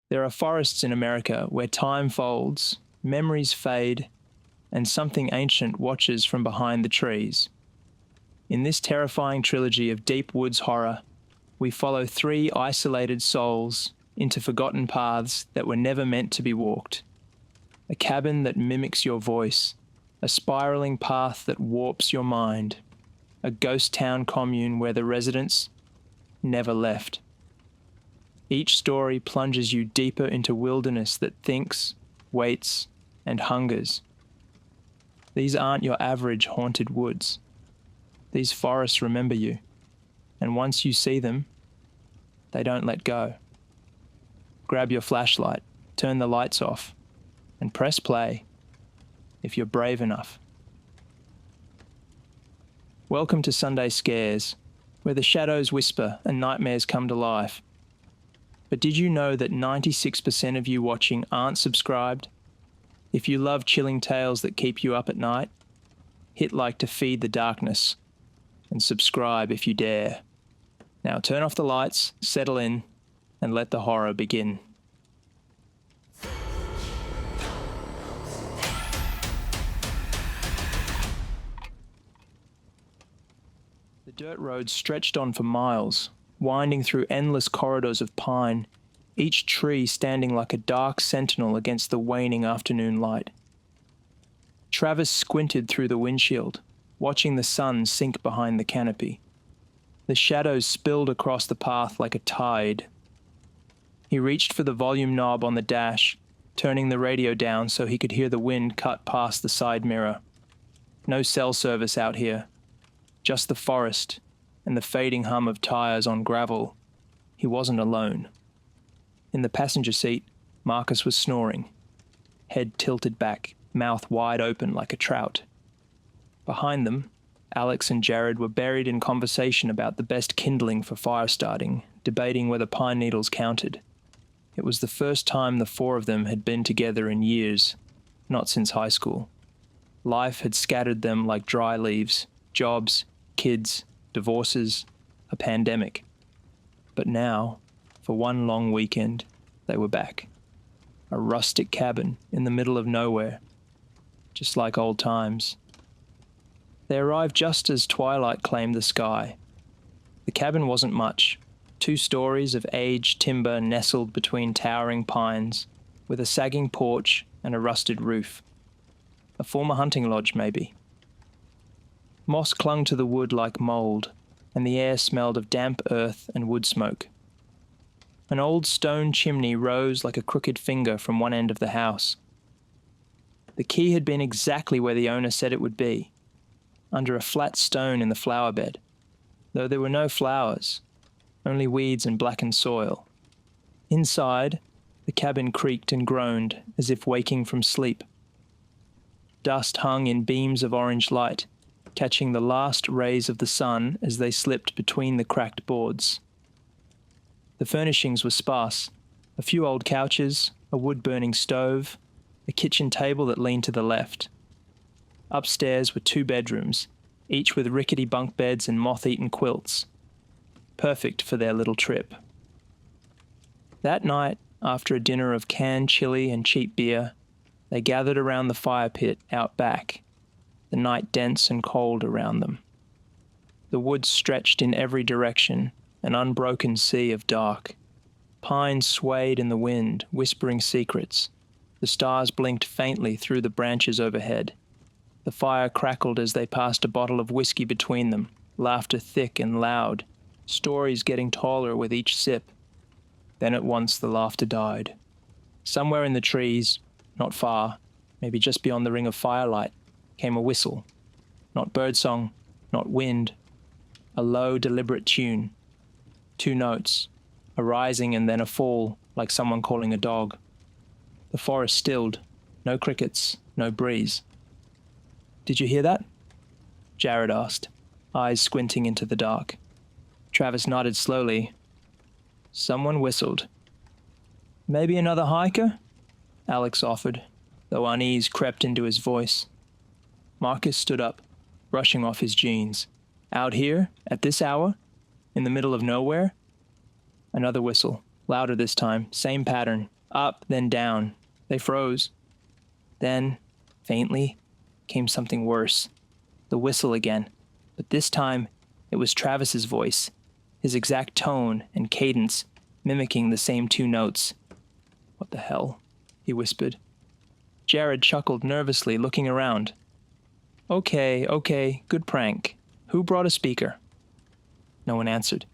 There are forests in America where time folds, memories fade, and something ancient watches from behind the trees. In this terrifying trilogy of deep woods horror, we follow three isolated souls into forgotten paths that were never meant to be walked. A cabin that mimics your voice, a spiraling path that warps your mind, a ghost town commune where the residents never left. Each story plunges you deeper into wilderness that thinks, waits, and hungers. These aren't your average haunted woods. These forests remember you, and once you see them, they don't let go. Grab your flashlight, turn the lights off, and press play if you're brave enough. Welcome to Sunday Scares, where the shadows whisper and nightmares come to life. But did you know that 96% of you watching aren't subscribed? If you love chilling tales that keep you up at night, hit like to feed the darkness, and subscribe if you dare. Now turn off the lights, settle in, and let the horror begin. The dirt road stretched on for miles, winding through endless corridors of pine, each tree standing like a dark sentinel against the waning afternoon light. Travis squinted through the windshield, watching the sun sink behind the canopy. The shadows spilled across the path like a tide. He reached for the volume knob on the dash, turning the radio down so he could hear the wind cut past the side mirror. No cell service out here, just the forest and the fading hum of tires on gravel. He wasn't alone. In the passenger seat, Marcus was snoring, head tilted back, mouth wide open like a trout. Behind them, Alex and Jared were buried in conversation about the best kindling for fire starting, debating whether pine needles counted. It was the first time the four of them had been together in years, not since high school. Life had scattered them like dry leaves, jobs, kids, divorces, a pandemic. But now, for one long weekend, they were back. A rustic cabin in the middle of nowhere, just like old times. They arrived just as twilight claimed the sky. The cabin wasn't much, 2 stories of aged timber nestled between towering pines, with a sagging porch and a rusted roof. A former hunting lodge, maybe. Moss clung to the wood like mold, and the air smelled of damp earth and wood smoke. An old stone chimney rose like a crooked finger from one end of the house. The key had been exactly where the owner said it would be, under a flat stone in the flower bed, though there were no flowers, only weeds and blackened soil. Inside, the cabin creaked and groaned as if waking from sleep. Dust hung in beams of orange light, catching the last rays of the sun as they slipped between the cracked boards. The furnishings were sparse, a few old couches, a wood-burning stove, a kitchen table that leaned to the left. Upstairs were 2 bedrooms, each with rickety bunk beds and moth-eaten quilts. Perfect for their little trip. That night, after a dinner of canned chili and cheap beer, they gathered around the fire pit out back, the night dense and cold around them. The woods stretched in every direction, an unbroken sea of dark. Pines swayed in the wind, whispering secrets. The stars blinked faintly through the branches overhead. The fire crackled as they passed a bottle of whiskey between them, laughter thick and loud, stories getting taller with each sip. Then at once the laughter died. Somewhere in the trees, not far, maybe just beyond the ring of firelight, came a whistle. Not birdsong, not wind. A low, deliberate tune. 2 notes, a rising and then a fall, like someone calling a dog. The forest stilled. No crickets, no breeze. "Did you hear that?" Jared asked, eyes squinting into the dark. Travis nodded slowly. Someone whistled. "Maybe another hiker?" Alex offered, though unease crept into his voice. Marcus stood up, brushing off his jeans. "Out here, at this hour? In the middle of nowhere?" Another whistle, louder this time, same pattern, Up, then down. They froze. Then, faintly, came something worse. The whistle again. But this time, it was Travis's voice, his exact tone and cadence mimicking the same two notes. "What the hell?" he whispered. Jared chuckled nervously, looking around. Okay, good prank. Who brought a speaker?" No one answered.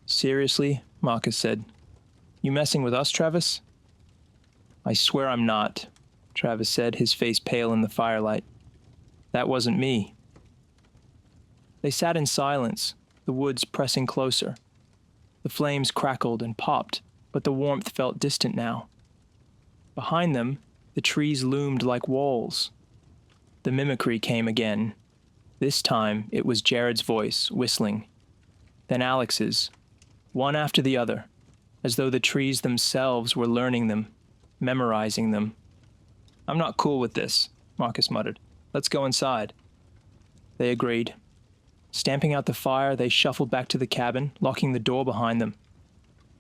"Seriously?" Marcus said. "You messing with us, Travis?" "I swear I'm not," Travis said, his face pale in the firelight. "That wasn't me." They sat in silence, the woods pressing closer. The flames crackled and popped, but the warmth felt distant now. Behind them, the trees loomed like walls. The mimicry came again. This time, it was Jared's voice, whistling. Then Alex's, one after the other, as though the trees themselves were learning them, memorizing them. "I'm not cool with this," Marcus muttered. "Let's go inside." They agreed. Stamping out the fire, they shuffled back to the cabin, locking the door behind them.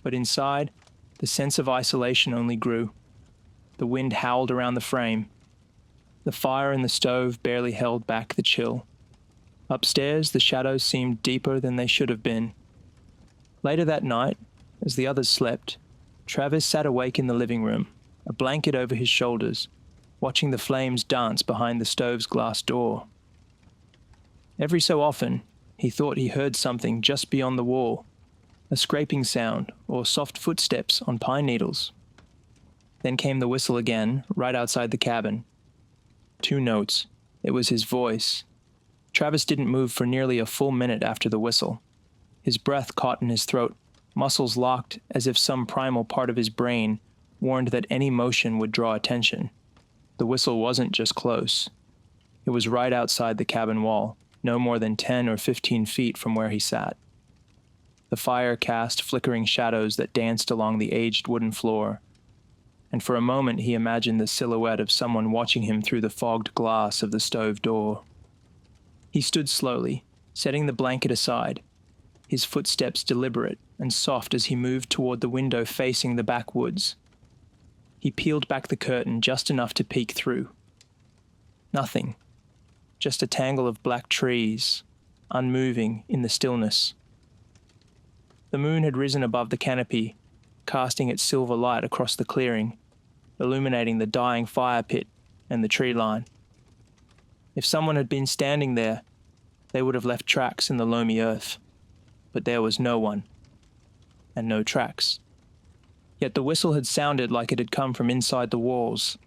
But inside, the sense of isolation only grew. The wind howled around the frame. The fire in the stove barely held back the chill. Upstairs, the shadows seemed deeper than they should have been. Later that night, as the others slept, Travis sat awake in the living room, a blanket over his shoulders, watching the flames dance behind the stove's glass door. Every so often, he thought he heard something just beyond the wall, a scraping sound or soft footsteps on pine needles. Then came the whistle again, right outside the cabin. 2 notes. It was his voice. Travis didn't move for nearly a full minute after the whistle. His breath caught in his throat, muscles locked as if some primal part of his brain warned that any motion would draw attention. The whistle wasn't just close. It was right outside the cabin wall, no more than 10 or 15 feet from where he sat. The fire cast flickering shadows that danced along the aged wooden floor, and for a moment he imagined the silhouette of someone watching him through the fogged glass of the stove door. He stood slowly, setting the blanket aside, his footsteps deliberate and soft as he moved toward the window facing the backwoods. He peeled back the curtain just enough to peek through. Nothing. Just a tangle of black trees, unmoving in the stillness. The moon had risen above the canopy, casting its silver light across the clearing, illuminating the dying fire pit and the tree line. If someone had been standing there, they would have left tracks in the loamy earth. But there was no one, and no tracks. Yet the whistle had sounded like it had come from inside the walls.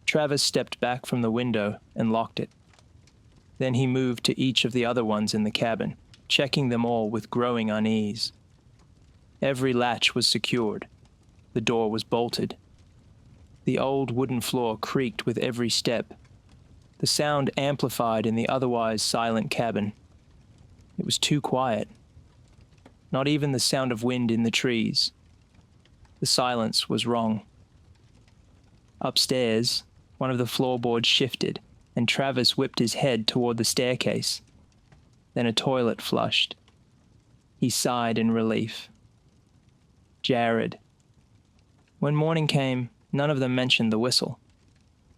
Travis stepped back from the window and locked it. Then he moved to each of the other ones in the cabin, checking them all with growing unease. Every latch was secured. The door was bolted. The old wooden floor creaked with every step. The sound amplified in the otherwise silent cabin. It was too quiet. Not even the sound of wind in the trees. The silence was wrong. Upstairs, one of the floorboards shifted, and Travis whipped his head toward the staircase. Then a toilet flushed. He sighed in relief. Jared. When morning came, none of them mentioned the whistle.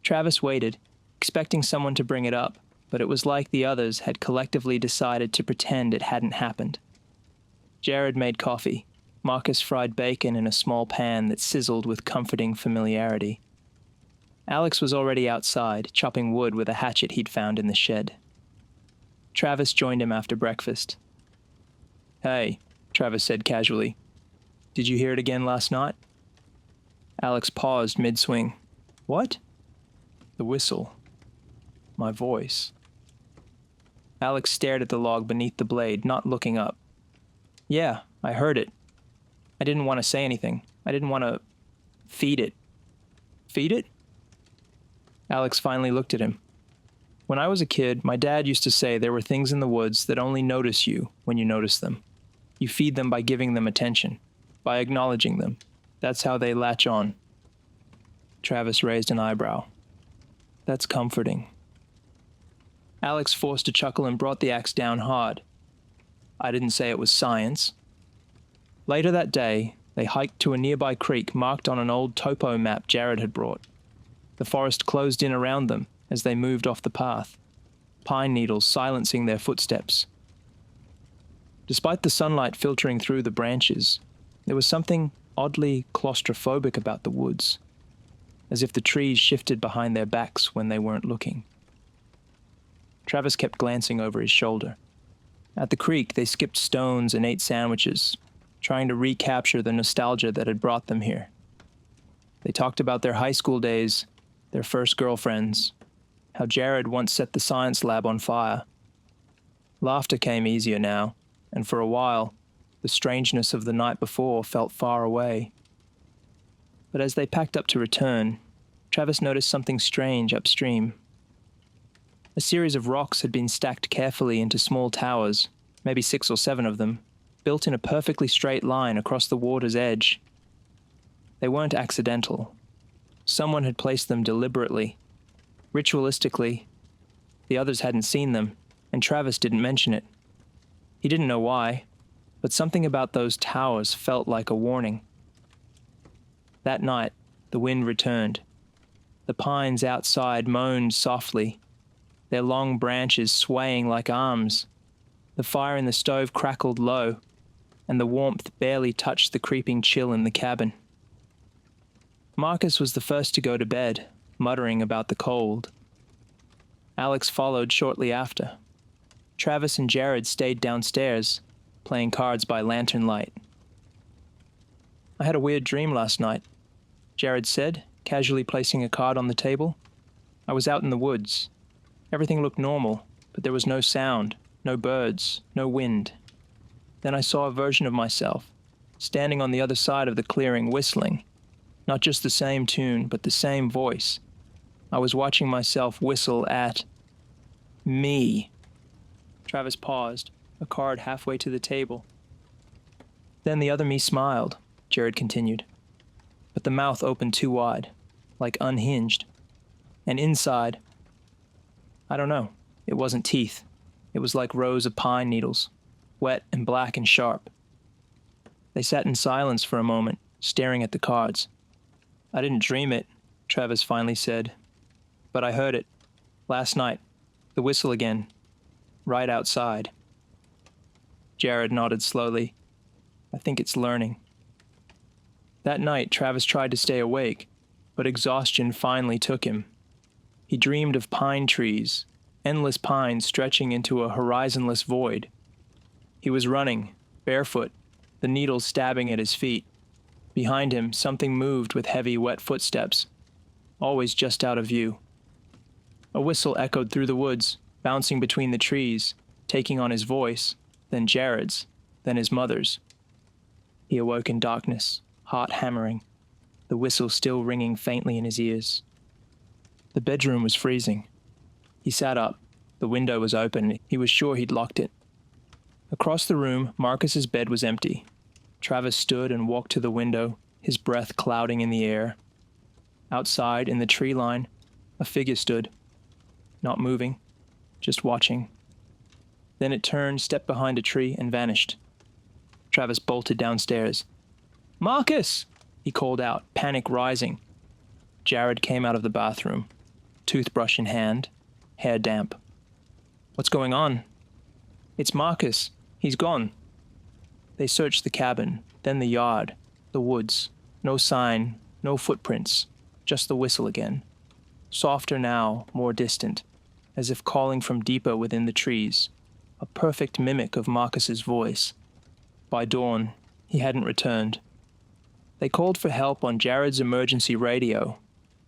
Travis waited, expecting someone to bring it up, but it was like the others had collectively decided to pretend it hadn't happened. Jared made coffee. Marcus fried bacon in a small pan that sizzled with comforting familiarity. Alex was already outside, chopping wood with a hatchet he'd found in the shed. Travis joined him after breakfast. "Hey," Travis said casually. "Did you hear it again last night?" Alex paused mid-swing. "What?" "The whistle. My voice." Alex stared at the log beneath the blade, not looking up. "Yeah, I heard it. I didn't want to say anything. I didn't want to feed it." "Feed it?" Alex finally looked at him. "When I was a kid, my dad used to say there were things in the woods that only notice you when you notice them. You feed them by giving them attention, by acknowledging them. That's how they latch on." Travis raised an eyebrow. "That's comforting." Alex forced a chuckle and brought the axe down hard. "I didn't say it was science." Later that day, They hiked to a nearby creek marked on an old topo map Jared had brought. The forest closed in around them as they moved off the path, pine needles silencing their footsteps. Despite the sunlight filtering through the branches, there was something oddly claustrophobic about the woods, as if the trees shifted behind their backs when they weren't looking. Travis kept glancing over his shoulder. At the creek, they skipped stones and ate sandwiches, trying to recapture the nostalgia that had brought them here. They talked about their high school days, their first girlfriends, how Jared once set the science lab on fire. Laughter came easier now, and for a while, the strangeness of the night before felt far away. But as they packed up to return, Travis noticed something strange upstream. A series of rocks had been stacked carefully into small towers, maybe 6 or 7 of them, built in a perfectly straight line across the water's edge. They weren't accidental. Someone had placed them deliberately, ritualistically. The others hadn't seen them, and Travis didn't mention it. He didn't know why, but something about those towers felt like a warning. That night, the wind returned. The pines outside moaned softly, their long branches swaying like arms. The fire in the stove crackled low, and the warmth barely touched the creeping chill in the cabin. Marcus was the first to go to bed, muttering about the cold. Alex followed shortly after. Travis and Jared stayed downstairs, playing cards by lantern light. "I had a weird dream last night," Jared said, casually placing a card on the table. "I was out in the woods. Everything looked normal, but there was no sound, no birds, no wind. Then I saw a version of myself, standing on the other side of the clearing whistling. Not just the same tune, but the same voice. I was watching myself whistle at me." Travis paused, a card halfway to the table. "Then the other me smiled," Jared continued. "But the mouth opened too wide, like unhinged. And inside, I don't know, it wasn't teeth. It was like rows of pine needles, wet and black and sharp." They sat in silence for a moment, staring at the cards. "I didn't dream it," Travis finally said. "But I heard it. Last night. The whistle again. Right outside." Jared nodded slowly. "I think it's learning." That night, Travis tried to stay awake, but exhaustion finally took him. He dreamed of pine trees, endless pines stretching into a horizonless void. He was running, barefoot, the needles stabbing at his feet. Behind him, something moved with heavy, wet footsteps, always just out of view. A whistle echoed through the woods, bouncing between the trees, taking on his voice, then Jared's, then his mother's. He awoke in darkness, heart hammering, the whistle still ringing faintly in his ears. The bedroom was freezing. He sat up. The window was open. He was sure he'd locked it. Across the room, Marcus's bed was empty. Travis stood and walked to the window, his breath clouding in the air. Outside, in the tree line, a figure stood, not moving, just watching. Then it turned, stepped behind a tree, and vanished. Travis bolted downstairs. "Marcus!" he called out, panic rising. Jared came out of the bathroom, toothbrush in hand, hair damp. "What's going on?" "It's Marcus. He's gone." They searched the cabin, then the yard, the woods. No sign, no footprints, just the whistle again. Softer now, more distant, as if calling from deeper within the trees. A perfect mimic of Marcus's voice. By dawn, he hadn't returned. They called for help on Jared's emergency radio.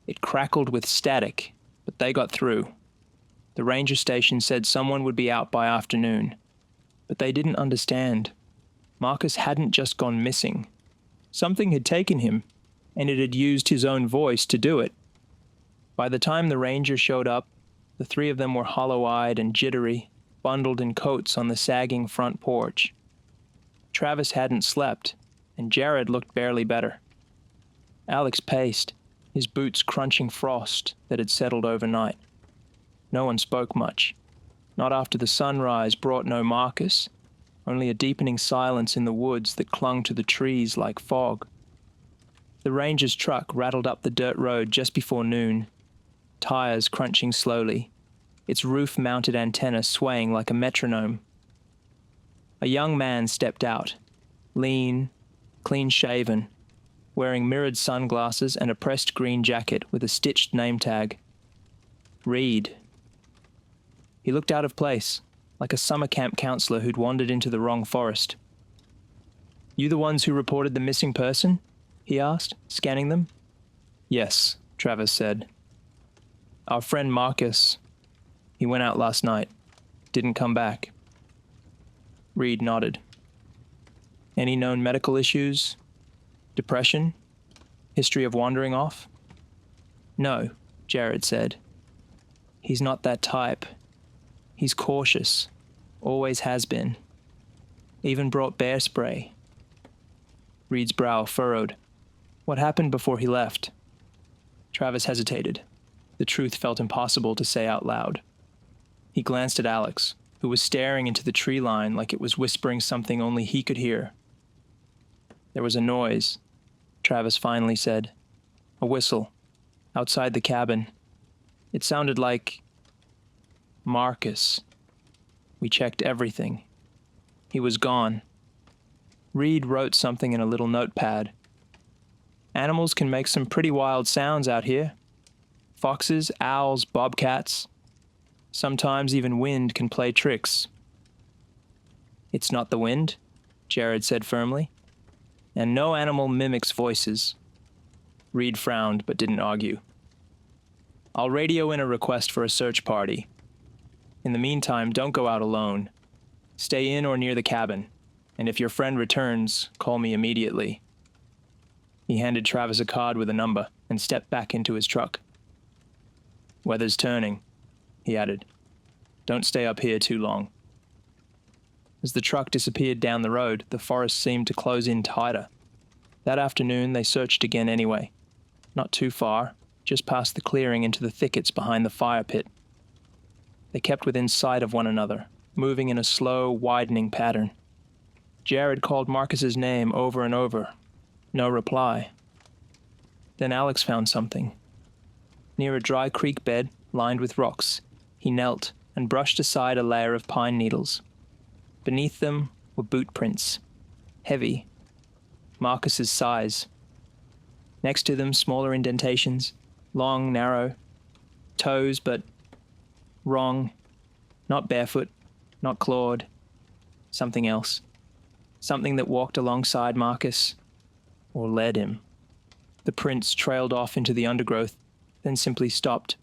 It crackled with static, but they got through. The ranger station said someone would be out by afternoon. But they didn't understand. Marcus hadn't just gone missing. Something had taken him, and it had used his own voice to do it. By the time the ranger showed up, the 3 of them were hollow-eyed and jittery, bundled in coats on the sagging front porch. Travis hadn't slept, and Jared looked barely better. Alex paced, his boots crunching frost that had settled overnight. No one spoke much. Not after the sunrise brought no Marcus, only a deepening silence in the woods that clung to the trees like fog. The ranger's truck rattled up the dirt road just before noon, tires crunching slowly, its roof-mounted antenna swaying like a metronome. A young man stepped out, lean, clean-shaven, wearing mirrored sunglasses and a pressed green jacket with a stitched name tag. Reed. He looked out of place, like a summer camp counselor who'd wandered into the wrong forest. "You the ones who reported the missing person?" he asked, scanning them. "Yes," Travis said. "Our friend Marcus. He went out last night. Didn't come back." Reed nodded. "Any known medical issues? Depression? History of wandering off?" "No," Jared said. "He's not that type. He's cautious. Always has been. Even brought bear spray." Reed's brow furrowed. "What happened before he left?" Travis hesitated. The truth felt impossible to say out loud. He glanced at Alex, who was staring into the tree line like it was whispering something only he could hear. "There was a noise," Travis finally said. "A whistle. Outside the cabin. It sounded like Marcus. We checked everything. He was gone." Reed wrote something in a little notepad. "Animals can make some pretty wild sounds out here. Foxes, owls, bobcats. Sometimes even wind can play tricks." "It's not the wind," Jared said firmly. "And no animal mimics voices." Reed frowned but didn't argue. "I'll radio in a request for a search party. In the meantime, don't go out alone. Stay in or near the cabin, and if your friend returns, call me immediately." He handed Travis a card with a number and stepped back into his truck. "Weather's turning," he added. "Don't stay up here too long." As the truck disappeared down the road, the forest seemed to close in tighter. That afternoon, they searched again anyway. Not too far, just past the clearing into the thickets behind the fire pit. They kept within sight of one another, moving in a slow, widening pattern. Jared called Marcus's name over and over. No reply. Then Alex found something. Near a dry creek bed, lined with rocks, he knelt and brushed aside a layer of pine needles. Beneath them were boot prints. Heavy. Marcus's size. Next to them, smaller indentations. Long, narrow. Toes, but wrong. Not barefoot. Not clawed. Something else. Something that walked alongside Marcus. Or led him. The prints trailed off into the undergrowth, then simply stopped.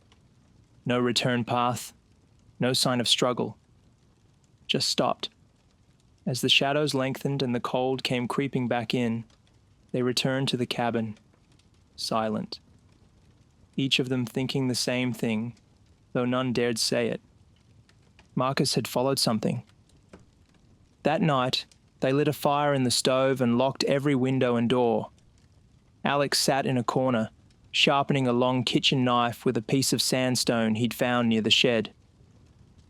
No return path. No sign of struggle. Just stopped. As the shadows lengthened and the cold came creeping back in, they returned to the cabin, silent. Each of them thinking the same thing, though none dared say it. Marcus had followed something. That night, they lit a fire in the stove and locked every window and door. Alex sat in a corner, sharpening a long kitchen knife with a piece of sandstone he'd found near the shed.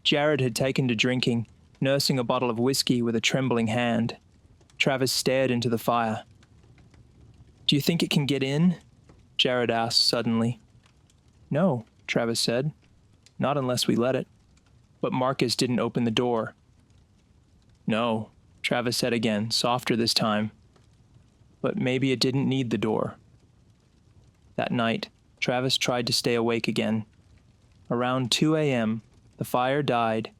Jared had taken to drinking, nursing a bottle of whiskey with a trembling hand. Travis stared into the fire. "Do you think it can get in?" Jared asked suddenly. "No," Travis said. "Not unless we let it." But Marcus didn't open the door. "No," Travis said again, softer this time. "But maybe it didn't need the door." That night, Travis tried to stay awake again. Around 2 a.m., the fire died,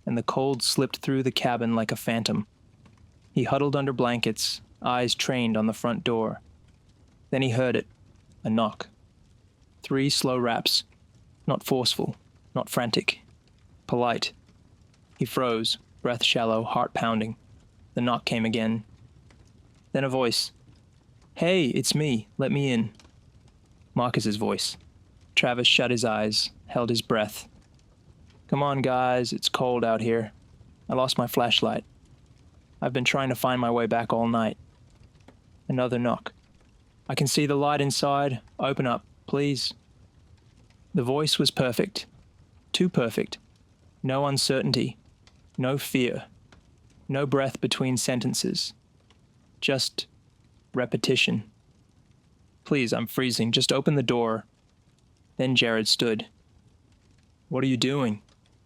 and the cold slipped through the cabin like a phantom. He huddled under blankets, eyes trained on the front door. Then he heard it, a knock. 3 slow raps, not forceful, not frantic, polite. He froze, breath shallow, heart pounding. The knock came again. Then a voice. "Hey, it's me. Let me in." Marcus's voice. Travis shut his eyes, held his breath. "Come on, guys. It's cold out here. I lost my flashlight. I've been trying to find my way back all night." Another knock. "I can see the light inside. Open up, please." The voice was perfect. Too perfect. No uncertainty. No fear. No breath between sentences. Just repetition. Please, I'm freezing. Just open the door. Then Jared stood. What are you doing?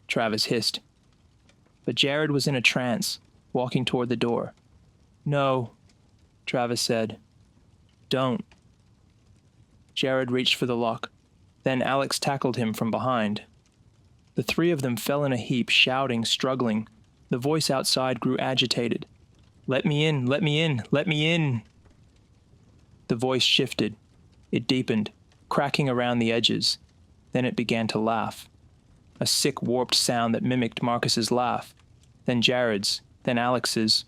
Travis hissed. But Jared was in a trance, walking toward the door. No, Travis said. Don't. Jared reached for the lock. Then Alex tackled him from behind. The three of them fell in a heap, shouting, struggling. The voice outside grew agitated. Let me in, let me in, let me in. The voice shifted. It deepened, cracking around the edges. Then it began to laugh. A sick, warped sound that mimicked Marcus's laugh. Then Jared's, then Alex's,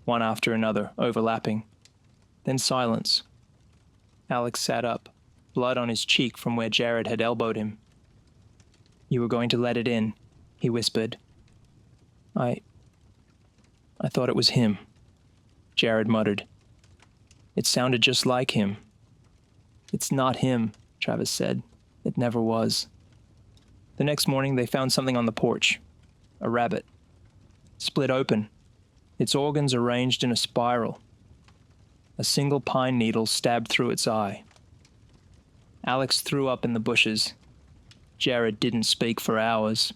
one after another, overlapping. Then silence. Alex sat up, blood on his cheek from where Jared had elbowed him. You were going to let it in, he whispered. I thought it was him, Jared muttered. It sounded just like him. It's not him, Travis said. It never was. The next morning they found something on the porch. A rabbit. Split open. Its organs arranged in a spiral. A single pine needle stabbed through its eye. Alex threw up in the bushes. Jared didn't speak for hours.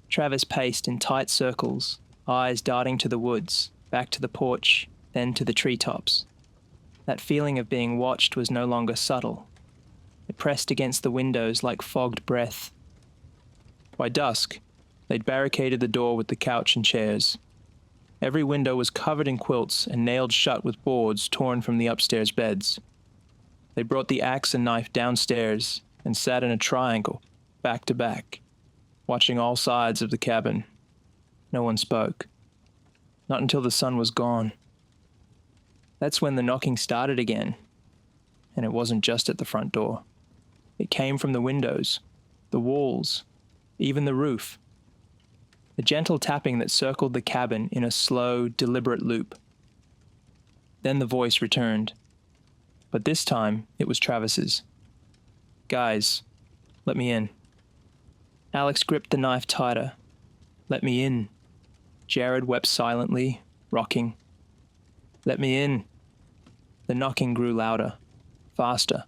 Travis paced in tight circles, eyes darting to the woods, back to the porch, then to the treetops. That feeling of being watched was no longer subtle. It pressed against the windows like fogged breath. By dusk, they'd barricaded the door with the couch and chairs. Every window was covered in quilts and nailed shut with boards torn from the upstairs beds. They brought the axe and knife downstairs and sat in a triangle, back to back, watching all sides of the cabin. No one spoke. Not until the sun was gone. That's when the knocking started again. And it wasn't just at the front door. It came from the windows, the walls, even the roof. A gentle tapping that circled the cabin in a slow, deliberate loop. Then the voice returned. But this time, it was Travis's. Guys, let me in. Alex gripped the knife tighter. Let me in. Jared wept silently, rocking. Let me in. The knocking grew louder, faster.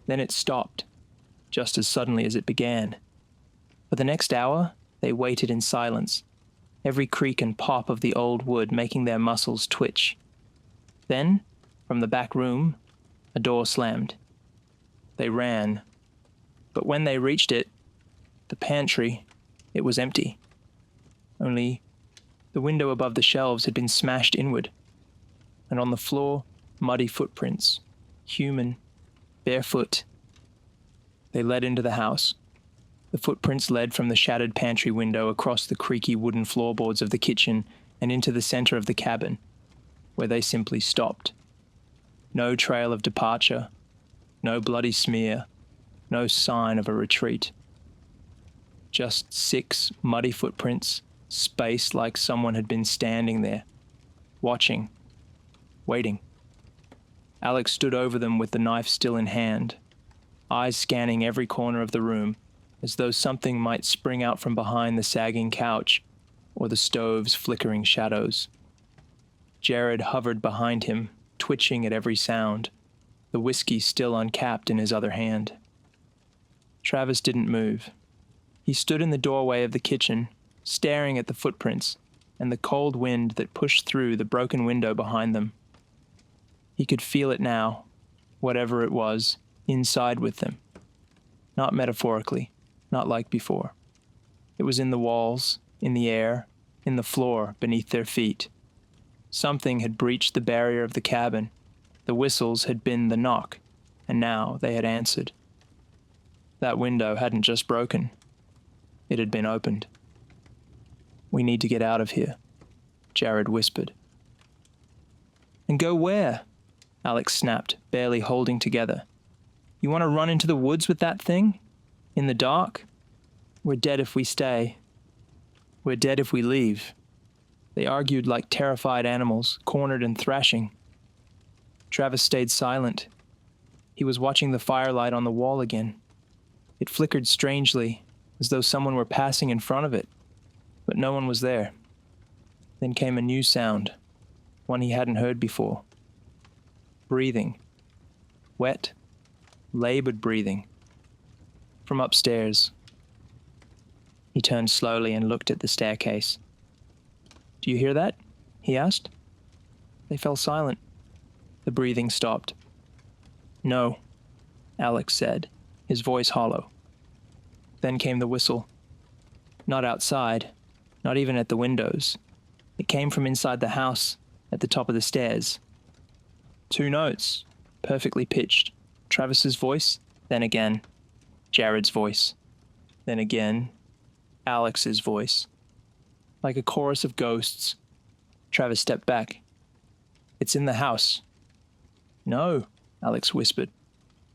Then it stopped, just as suddenly as it began. For the next hour, they waited in silence, every creak and pop of the old wood making their muscles twitch. Then, from the back room, a door slammed. They ran. But when they reached it, the pantry, it was empty. Only the window above the shelves had been smashed inward, and on the floor, muddy footprints, human, barefoot. They led into the house. The footprints led from the shattered pantry window across the creaky wooden floorboards of the kitchen and into the center of the cabin, where they simply stopped. No trail of departure, no bloody smear, no sign of a retreat. Just 6 muddy footprints, spaced like someone had been standing there, watching, waiting. Alex stood over them with the knife still in hand, eyes scanning every corner of the room, as though something might spring out from behind the sagging couch or the stove's flickering shadows. Jared hovered behind him, twitching at every sound, the whiskey still uncapped in his other hand. Travis didn't move. He stood in the doorway of the kitchen, staring at the footprints and the cold wind that pushed through the broken window behind them. He could feel it now, whatever it was, inside with them. Not metaphorically, not like before. It was in the walls, in the air, in the floor beneath their feet. Something had breached the barrier of the cabin. The whistles had been the knock, and now they had answered. That window hadn't just broken. It had been opened. We need to get out of here, Jared whispered. And go where? Alex snapped, barely holding together. You want to run into the woods with that thing? In the dark? We're dead if we stay. We're dead if we leave. They argued like terrified animals, cornered and thrashing. Travis stayed silent. He was watching the firelight on the wall again. It flickered strangely, as though someone were passing in front of it, but no one was there. Then came a new sound, one he hadn't heard before. Breathing. Wet, labored breathing. From upstairs. He turned slowly and looked at the staircase. "Do you hear that?" he asked. They fell silent. The breathing stopped. "No," Alex said, his voice hollow. Then came the whistle. Not outside, not even at the windows. It came from inside the house, at the top of the stairs. 2 notes, perfectly pitched. Travis's voice, then again, Jared's voice, then again, Alex's voice. Like a chorus of ghosts. Travis stepped back. "It's in the house." "No," Alex whispered.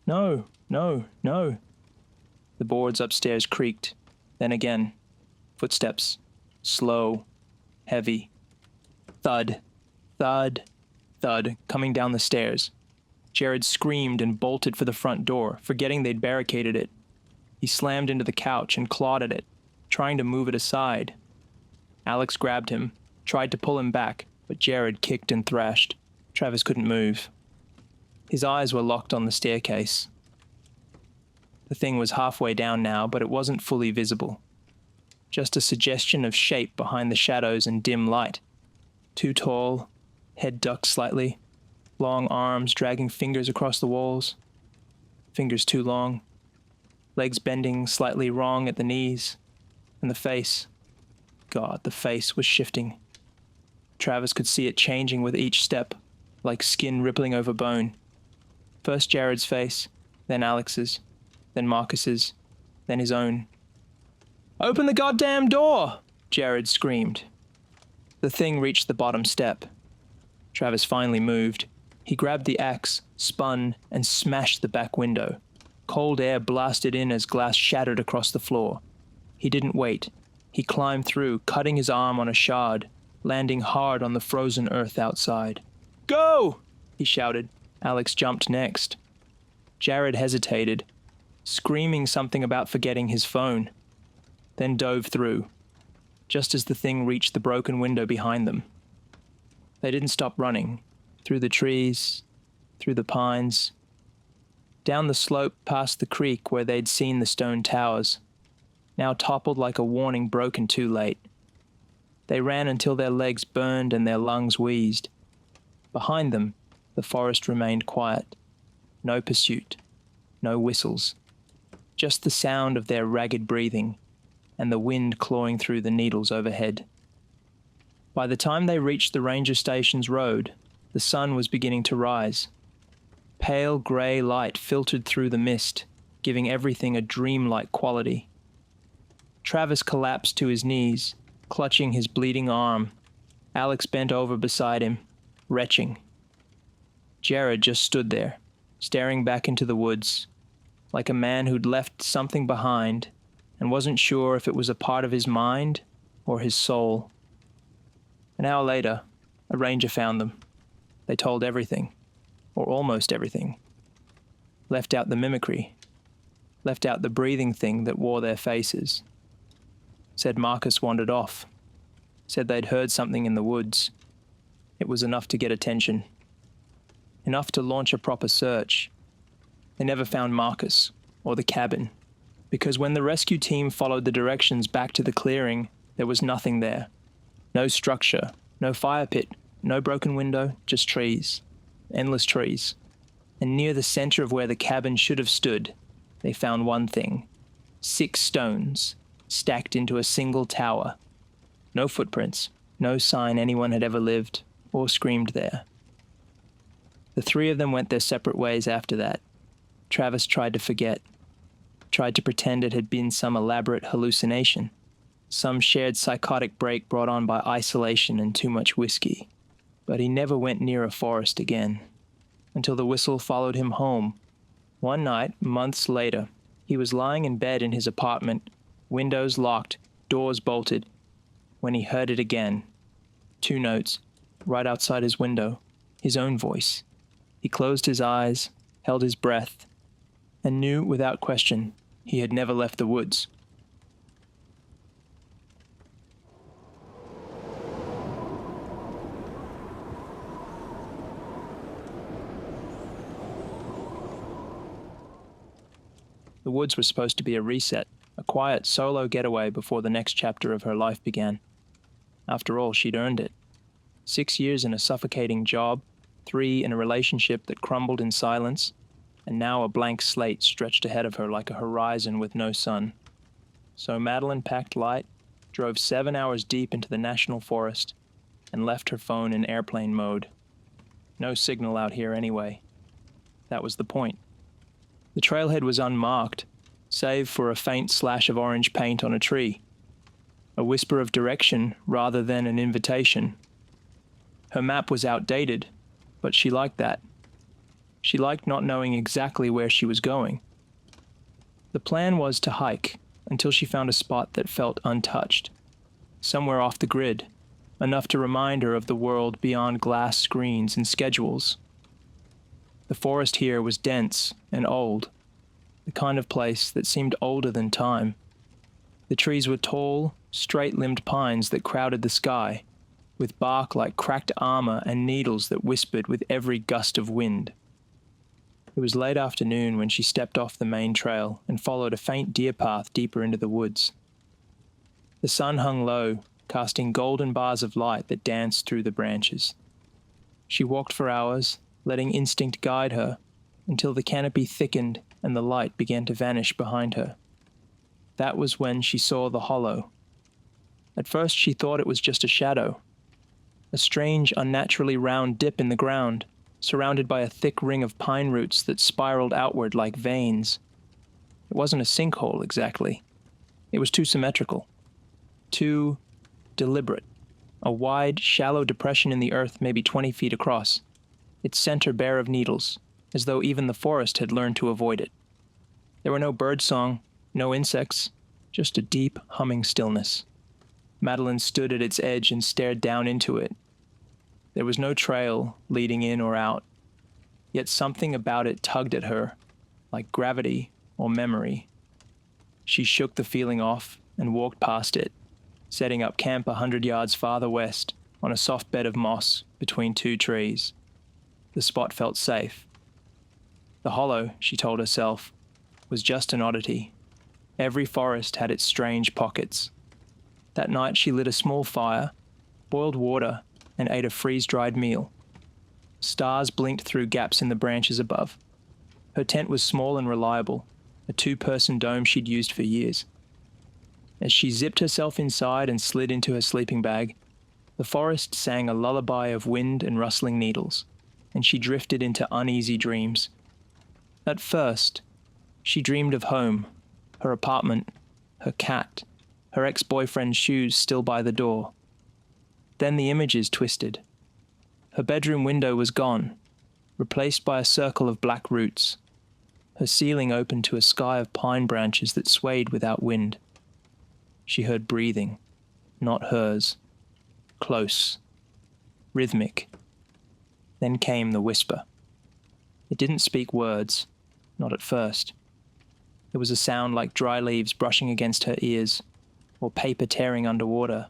"No, no, no." The boards upstairs creaked. Then again. Footsteps. Slow. Heavy. Thud. Thud. Thud. Coming down the stairs. Jared screamed and bolted for the front door, forgetting they'd barricaded it. He slammed into the couch and clawed at it, trying to move it aside. Alex grabbed him, tried to pull him back, but Jared kicked and thrashed. Travis couldn't move. His eyes were locked on the staircase. The thing was halfway down now, but it wasn't fully visible. Just a suggestion of shape behind the shadows and dim light. Too tall, head ducked slightly, long arms dragging fingers across the walls. Fingers too long. Legs bending slightly wrong at the knees. And the face. God, the face was shifting. Travis could see it changing with each step, like skin rippling over bone. First Jared's face, then Alex's, then Marcus's, then his own. "Open the goddamn door!" Jared screamed. The thing reached the bottom step. Travis finally moved. He grabbed the axe, spun, and smashed the back window. Cold air blasted in as glass shattered across the floor. He didn't wait. He climbed through, cutting his arm on a shard, landing hard on the frozen earth outside. "Go!" he shouted. Alex jumped next. Jared hesitated, screaming something about forgetting his phone, then dove through, just as the thing reached the broken window behind them. They didn't stop running, through the trees, through the pines, down the slope past the creek where they'd seen the stone towers, now toppled like a warning broken too late. They ran until their legs burned and their lungs wheezed. Behind them, the forest remained quiet. No pursuit, no whistles, just the sound of their ragged breathing and the wind clawing through the needles overhead. By the time they reached the ranger station's road, the sun was beginning to rise. Pale grey light filtered through the mist, giving everything a dreamlike quality. Travis collapsed to his knees, clutching his bleeding arm. Alex bent over beside him, retching. Jared just stood there, staring back into the woods, like a man who'd left something behind and wasn't sure if it was a part of his mind or his soul. An hour later, a ranger found them. They told everything, or almost everything. Left out the mimicry, left out the breathing thing that wore their faces. Said Marcus wandered off, said they'd heard something in the woods. It was enough to get attention, enough to launch a proper search. They never found Marcus or the cabin, because when the rescue team followed the directions back to the clearing, there was nothing there. No structure, no fire pit, no broken window, just trees. Endless trees. And near the center of where the cabin should have stood, they found one thing. 6 stones, stacked into a single tower. No footprints, no sign anyone had ever lived or screamed there. The 3 of them went their separate ways after that. Travis tried to forget, tried to pretend it had been some elaborate hallucination, some shared psychotic break brought on by isolation and too much whiskey. But he never went near a forest again, until the whistle followed him home. One night, months later, he was lying in bed in his apartment, windows locked, doors bolted, when he heard it again. 2 notes, right outside his window, his own voice. He closed his eyes, held his breath, and knew without question he had never left the woods. The woods were supposed to be a reset, a quiet solo getaway before the next chapter of her life began. After all, she'd earned it. 6 years in a suffocating job, 3 in a relationship that crumbled in silence, and now a blank slate stretched ahead of her like a horizon with no sun. So Madeline packed light, drove 7 hours deep into the national forest, and left her phone in airplane mode. No signal out here anyway. That was the point. The trailhead was unmarked, save for a faint slash of orange paint on a tree. A whisper of direction rather than an invitation. Her map was outdated, but she liked that. She liked not knowing exactly where she was going. The plan was to hike until she found a spot that felt untouched, somewhere off the grid, enough to remind her of the world beyond glass screens and schedules. The forest here was dense and old, the kind of place that seemed older than time. The trees were tall, straight-limbed pines that crowded the sky, with bark like cracked armor and needles that whispered with every gust of wind. It was late afternoon when she stepped off the main trail and followed a faint deer path deeper into the woods. The sun hung low, casting golden bars of light that danced through the branches. She walked for hours, letting instinct guide her, until the canopy thickened and the light began to vanish behind her. That was when she saw the hollow. At first she thought it was just a shadow, a strange, unnaturally round dip in the ground, surrounded by a thick ring of pine roots that spiraled outward like veins. It wasn't a sinkhole exactly. It was too symmetrical, too deliberate. A wide, shallow depression in the earth maybe 20 feet across, its center bare of needles, as though even the forest had learned to avoid it. There were no birdsong, no insects, just a deep, humming stillness. Madeline stood at its edge and stared down into it. There was no trail leading in or out, yet something about it tugged at her, like gravity or memory. She shook the feeling off and walked past it, setting up camp 100 yards farther west on a soft bed of moss between 2 trees. The spot felt safe. The hollow, she told herself, was just an oddity. Every forest had its strange pockets. That night she lit a small fire, boiled water, and ate a freeze-dried meal. Stars blinked through gaps in the branches above. Her tent was small and reliable, a 2-person dome she'd used for years. As she zipped herself inside and slid into her sleeping bag, the forest sang a lullaby of wind and rustling needles, and she drifted into uneasy dreams. At first, she dreamed of home, her apartment, her cat, her ex-boyfriend's shoes still by the door. Then the images twisted. Her bedroom window was gone, replaced by a circle of black roots. Her ceiling opened to a sky of pine branches that swayed without wind. She heard breathing, not hers. Close. Rhythmic. Then came the whisper. It didn't speak words, not at first. It was a sound like dry leaves brushing against her ears, or paper tearing underwater.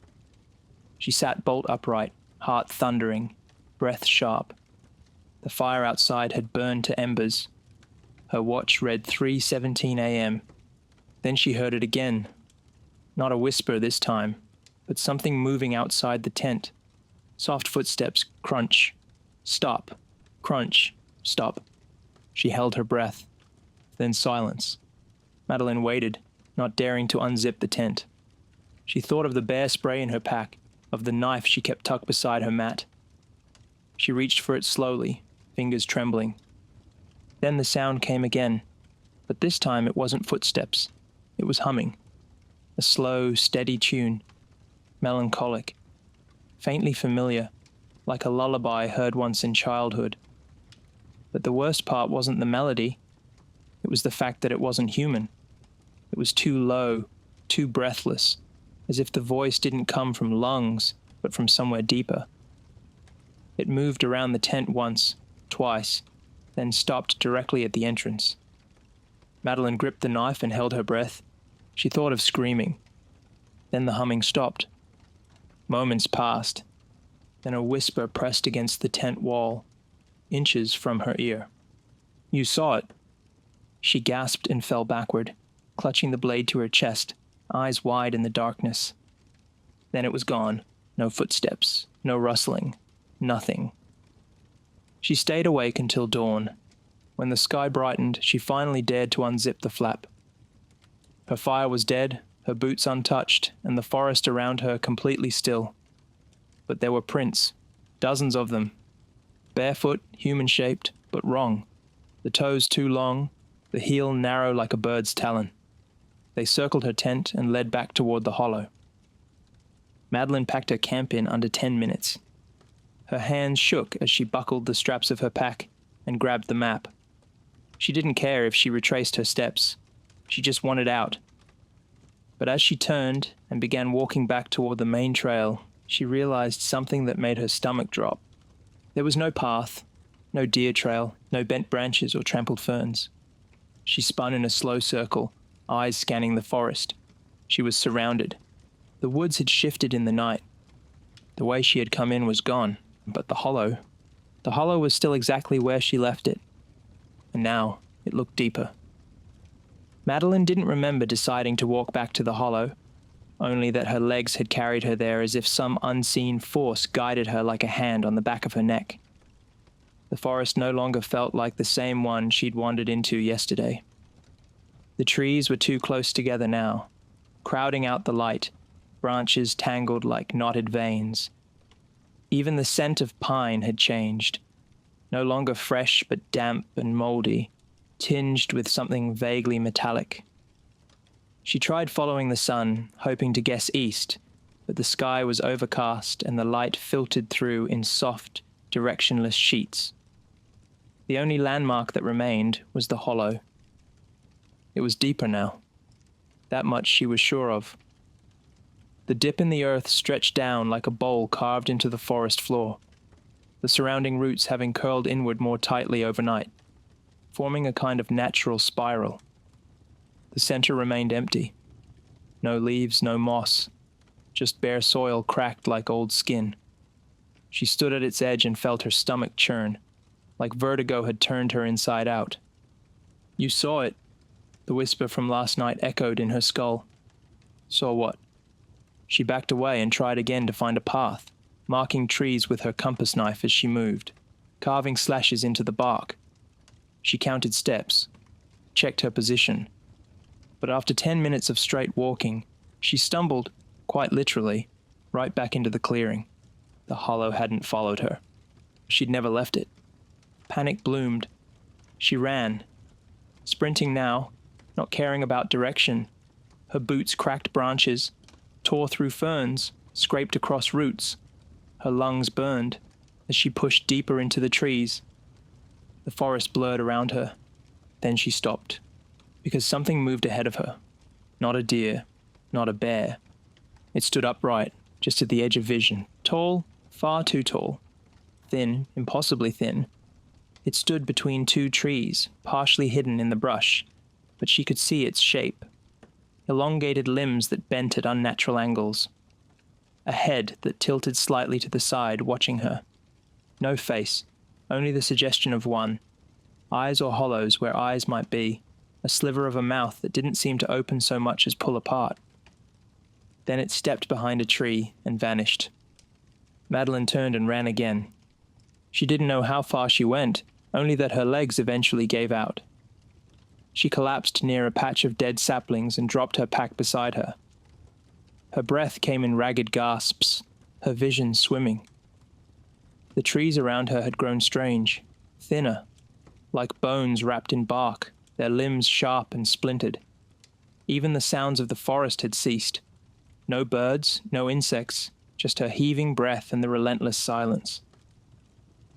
She sat bolt upright, heart thundering, breath sharp. The fire outside had burned to embers. Her watch read 3:17 a.m. Then she heard it again. Not a whisper this time, but something moving outside the tent. Soft footsteps, crunch, stop, crunch, stop. She held her breath. Then silence. Madeline waited, not daring to unzip the tent. She thought of the bear spray in her pack, of the knife she kept tucked beside her mat. She reached for it slowly, fingers trembling. Then the sound came again, but this time it wasn't footsteps. It was humming. A slow, steady tune, melancholic, faintly familiar, like a lullaby heard once in childhood. But the worst part wasn't the melody. It was the fact that it wasn't human. It was too low, too breathless, as if the voice didn't come from lungs, but from somewhere deeper. It moved around the tent once, twice, then stopped directly at the entrance. Madeline gripped the knife and held her breath. She thought of screaming. Then the humming stopped. Moments passed. Then a whisper pressed against the tent wall, inches from her ear. "You saw it." She gasped and fell backward, clutching the blade to her chest, eyes wide in the darkness. Then it was gone. No footsteps, no rustling, nothing. She stayed awake until dawn. When the sky brightened, she finally dared to unzip the flap. Her fire was dead, her boots untouched, and the forest around her completely still. But there were prints, dozens of them. Barefoot, human-shaped, but wrong. The toes too long, the heel narrow like a bird's talon. They circled her tent and led back toward the hollow. Madeline packed her camp in under 10 minutes. Her hands shook as she buckled the straps of her pack and grabbed the map. She didn't care if she retraced her steps. She just wanted out. But as she turned and began walking back toward the main trail, she realized something that made her stomach drop. There was no path, no deer trail, no bent branches or trampled ferns. She spun in a slow circle, eyes scanning the forest. She was surrounded. The woods had shifted in the night. The way she had come in was gone, but the hollow was still exactly where she left it. And now it looked deeper. Madeline didn't remember deciding to walk back to the hollow, only that her legs had carried her there as if some unseen force guided her like a hand on the back of her neck. The forest no longer felt like the same one she'd wandered into yesterday. The trees were too close together now, crowding out the light, branches tangled like knotted veins. Even the scent of pine had changed, no longer fresh but damp and moldy, tinged with something vaguely metallic. She tried following the sun, hoping to guess east, but the sky was overcast and the light filtered through in soft, directionless sheets. The only landmark that remained was the hollow. It was deeper now. That much she was sure of. The dip in the earth stretched down like a bowl carved into the forest floor, the surrounding roots having curled inward more tightly overnight, forming a kind of natural spiral. The center remained empty. No leaves, no moss, just bare soil cracked like old skin. She stood at its edge and felt her stomach churn, like vertigo had turned her inside out. "You saw it," the whisper from last night echoed in her skull. Saw what? She backed away and tried again to find a path, marking trees with her compass knife as she moved, carving slashes into the bark. She counted steps, checked her position. But after 10 minutes of straight walking, she stumbled, quite literally, right back into the clearing. The hollow hadn't followed her. She'd never left it. Panic bloomed. She ran, sprinting now, not caring about direction. Her boots cracked branches, tore through ferns, scraped across roots. Her lungs burned as she pushed deeper into the trees. The forest blurred around her. Then she stopped, because something moved ahead of her. Not a deer, not a bear. It stood upright, just at the edge of vision, tall, far too tall. Thin, impossibly thin. It stood between two trees, partially hidden in the brush, but she could see its shape. Elongated limbs that bent at unnatural angles. A head that tilted slightly to the side, watching her. No face, only the suggestion of one. Eyes or hollows where eyes might be. A sliver of a mouth that didn't seem to open so much as pull apart. Then it stepped behind a tree and vanished. Madeline turned and ran again. She didn't know how far she went, only that her legs eventually gave out. She collapsed near a patch of dead saplings and dropped her pack beside her. Her breath came in ragged gasps, her vision swimming. The trees around her had grown strange, thinner, like bones wrapped in bark, their limbs sharp and splintered. Even the sounds of the forest had ceased. No birds, no insects, just her heaving breath and the relentless silence.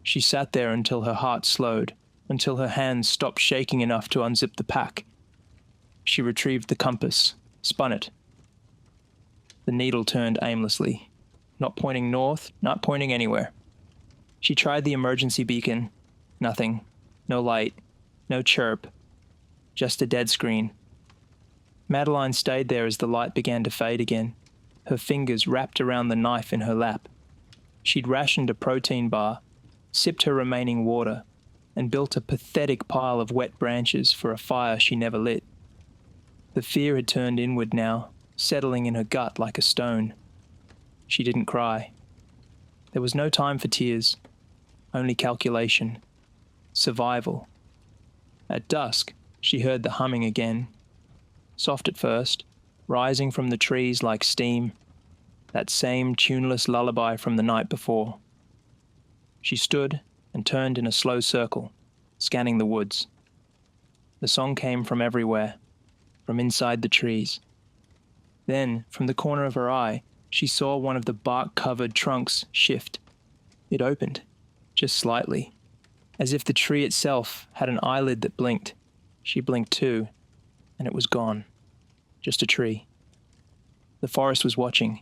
She sat there until her heart slowed, until her hands stopped shaking enough to unzip the pack. She retrieved the compass, spun it. The needle turned aimlessly, not pointing north, not pointing anywhere. She tried the emergency beacon. Nothing. No light. No chirp. Just a dead screen. Madeline stayed there as the light began to fade again, her fingers wrapped around the knife in her lap. She'd rationed a protein bar, sipped her remaining water, and built a pathetic pile of wet branches for a fire she never lit. The fear had turned inward now, settling in her gut like a stone. She didn't cry. There was no time for tears, only calculation, survival. At dusk, she heard the humming again, soft at first, rising from the trees like steam, that same tuneless lullaby from the night before. She stood and turned in a slow circle, scanning the woods. The song came from everywhere, from inside the trees. Then, from the corner of her eye, she saw one of the bark-covered trunks shift. It opened, just slightly, as if the tree itself had an eyelid that blinked. She blinked too, and it was gone. Just a tree. The forest was watching,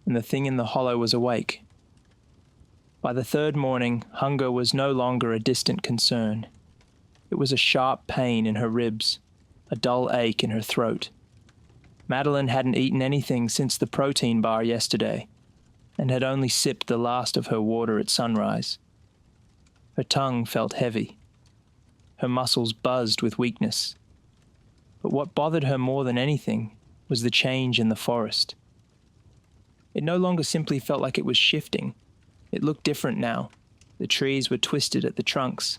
and the thing in the hollow was awake. By the third morning, hunger was no longer a distant concern. It was a sharp pain in her ribs, a dull ache in her throat. Madeline hadn't eaten anything since the protein bar yesterday, and had only sipped the last of her water at sunrise. Her tongue felt heavy. Her muscles buzzed with weakness. But what bothered her more than anything was the change in the forest. It no longer simply felt like it was shifting. It looked different now. The trees were twisted at the trunks,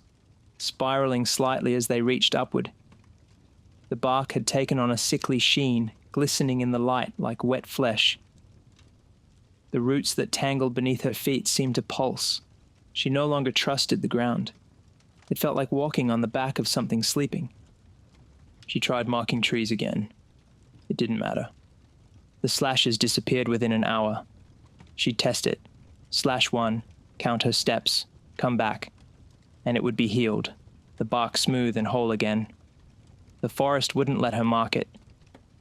spiraling slightly as they reached upward. The bark had taken on a sickly sheen, glistening in the light like wet flesh. The roots that tangled beneath her feet seemed to pulse. She no longer trusted the ground. It felt like walking on the back of something sleeping. She tried marking trees again. It didn't matter. The slashes disappeared within an hour. She'd test it. Slash 1, count her steps, come back, and it would be healed, the bark smooth and whole again. The forest wouldn't let her mark it.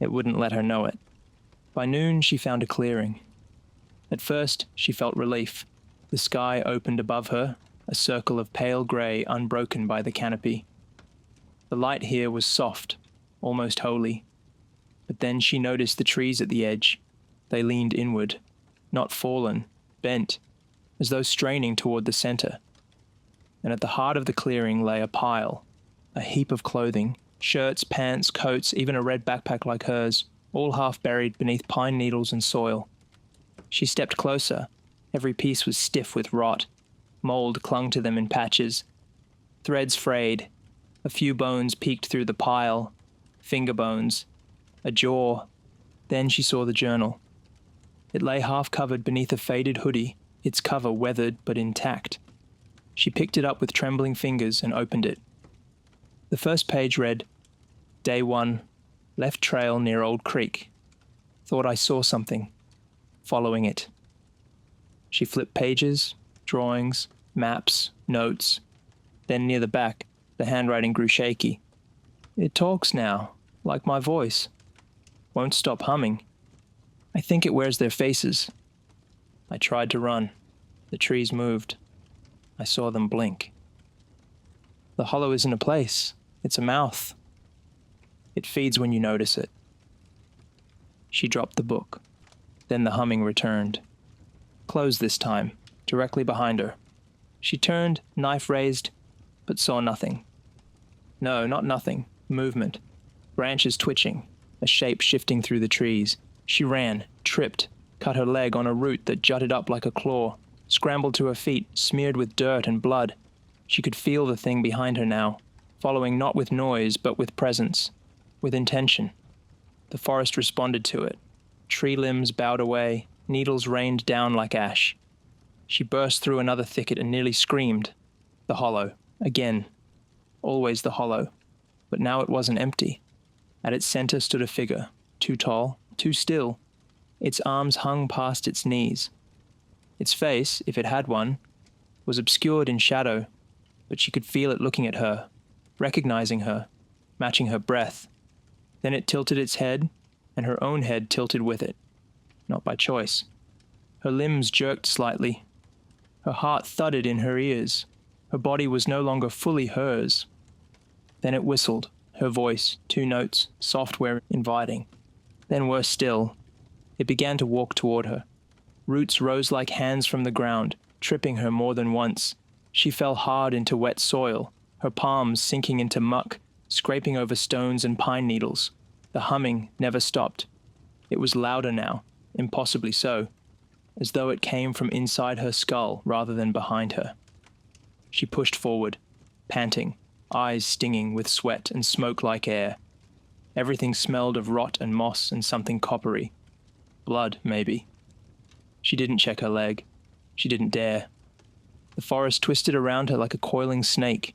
It wouldn't let her know it. By noon, she found a clearing. At first, she felt relief. The sky opened above her, a circle of pale grey unbroken by the canopy. The light here was soft, almost holy. But then she noticed the trees at the edge. They leaned inward, not fallen, bent, as though straining toward the center. And at the heart of the clearing lay a pile, a heap of clothing, shirts, pants, coats, even a red backpack like hers, all half buried beneath pine needles and soil. She stepped closer. Every piece was stiff with rot. Mold clung to them in patches. Threads frayed. A few bones peeked through the pile. Finger bones. A jaw. Then she saw the journal. It lay half-covered beneath a faded hoodie, its cover weathered but intact. She picked it up with trembling fingers and opened it. The first page read, Day 1, left trail near Old Creek. Thought I saw something. Following it. She flipped pages, drawings, maps, notes. Then near the back, the handwriting grew shaky. It talks now, like my voice. Won't stop humming. I think it wears their faces. I tried to run. The trees moved. I saw them blink. The hollow isn't a place. It's a mouth. It feeds when you notice it. She dropped the book. Then the humming returned. Closed this time, directly behind her. She turned, knife raised, but saw nothing. No, not nothing. Movement. Branches twitching. A shape shifting through the trees. She ran, tripped, cut her leg on a root that jutted up like a claw, scrambled to her feet, smeared with dirt and blood. She could feel the thing behind her now, following not with noise, but with presence, with intention. The forest responded to it. Tree limbs bowed away, needles rained down like ash. She burst through another thicket and nearly screamed. The hollow. Again. Always the hollow. But now it wasn't empty. At its center stood a figure, too tall, too still. Its arms hung past its knees. Its face, if it had one, was obscured in shadow, but she could feel it looking at her, recognizing her, matching her breath. Then it tilted its head, and her own head tilted with it. Not by choice. Her limbs jerked slightly. Her heart thudded in her ears. Her body was no longer fully hers. Then it whistled, her voice, 2 notes, software inviting. Then worse still, it began to walk toward her. Roots rose like hands from the ground, tripping her more than once. She fell hard into wet soil, her palms sinking into muck, scraping over stones and pine needles. The humming never stopped. It was louder now, impossibly so, as though it came from inside her skull rather than behind her. She pushed forward, panting, eyes stinging with sweat and smoke-like air. Everything smelled of rot and moss and something coppery. Blood, maybe. She didn't check her leg. She didn't dare. The forest twisted around her like a coiling snake.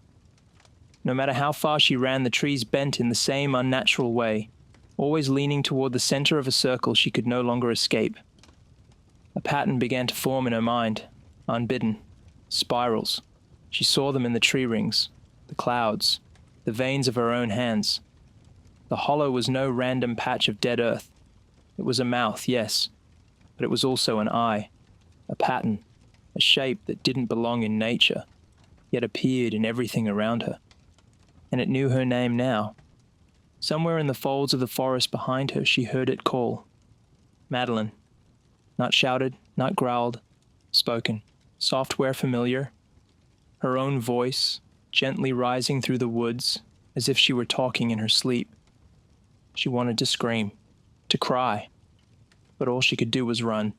No matter how far she ran, the trees bent in the same unnatural way, always leaning toward the center of a circle she could no longer escape. A pattern began to form in her mind, unbidden. Spirals. She saw them in the tree rings, the clouds, the veins of her own hands. The hollow was no random patch of dead earth. It was a mouth, yes, but it was also an eye, a pattern, a shape that didn't belong in nature, yet appeared in everything around her. And it knew her name now. Somewhere in the folds of the forest behind her, she heard it call. Madeline. Not shouted, not growled, spoken, software familiar. Her own voice, gently rising through the woods, as if she were talking in her sleep. She wanted to scream, to cry, but all she could do was run.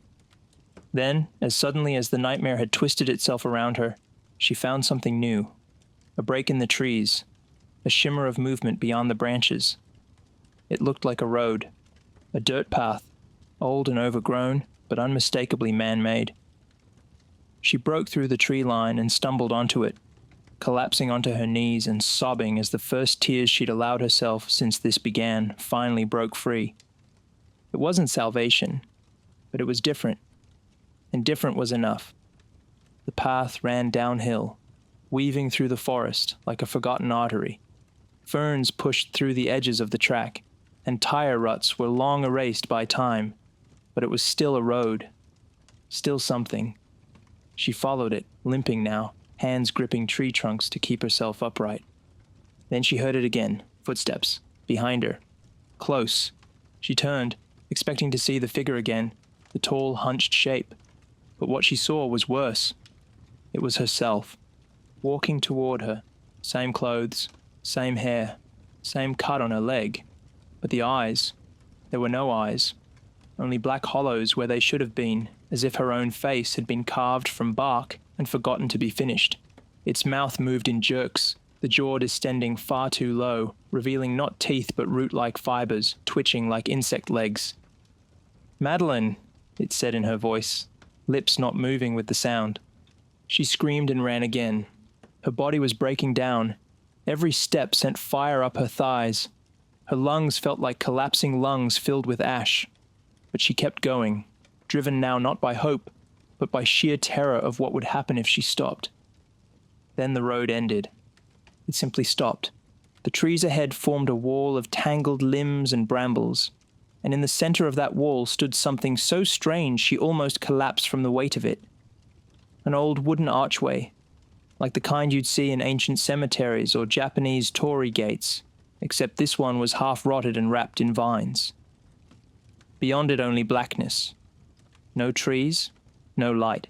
Then, as suddenly as the nightmare had twisted itself around her, she found something new. A break in the trees, a shimmer of movement beyond the branches. It looked like a road, a dirt path, old and overgrown, but unmistakably man-made. She broke through the tree line and stumbled onto it, collapsing onto her knees and sobbing as the first tears she'd allowed herself since this began finally broke free. It wasn't salvation, but it was different, and different was enough. The path ran downhill, weaving through the forest like a forgotten artery. Ferns pushed through the edges of the track, and tire ruts were long erased by time, but it was still a road, still something. She followed it, limping now, hands gripping tree trunks to keep herself upright. Then she heard it again, footsteps, behind her. Close. She turned, expecting to see the figure again, the tall, hunched shape. But what she saw was worse. It was herself, walking toward her, same clothes, same hair, same cut on her leg. But the eyes, there were no eyes, only black hollows where they should have been, as if her own face had been carved from bark and forgotten to be finished. Its mouth moved in jerks, the jaw distending far too low, revealing not teeth but root-like fibers, twitching like insect legs. "Madeline," it said in her voice, lips not moving with the sound. She screamed and ran again. Her body was breaking down. Every step sent fire up her thighs. Her lungs felt like collapsing lungs filled with ash. But she kept going, driven now not by hope, but by sheer terror of what would happen if she stopped. Then the road ended. It simply stopped. The trees ahead formed a wall of tangled limbs and brambles, and in the center of that wall stood something so strange she almost collapsed from the weight of it. An old wooden archway, like the kind you'd see in ancient cemeteries or Japanese torii gates, except this one was half rotted and wrapped in vines. Beyond it only blackness. No trees, no light.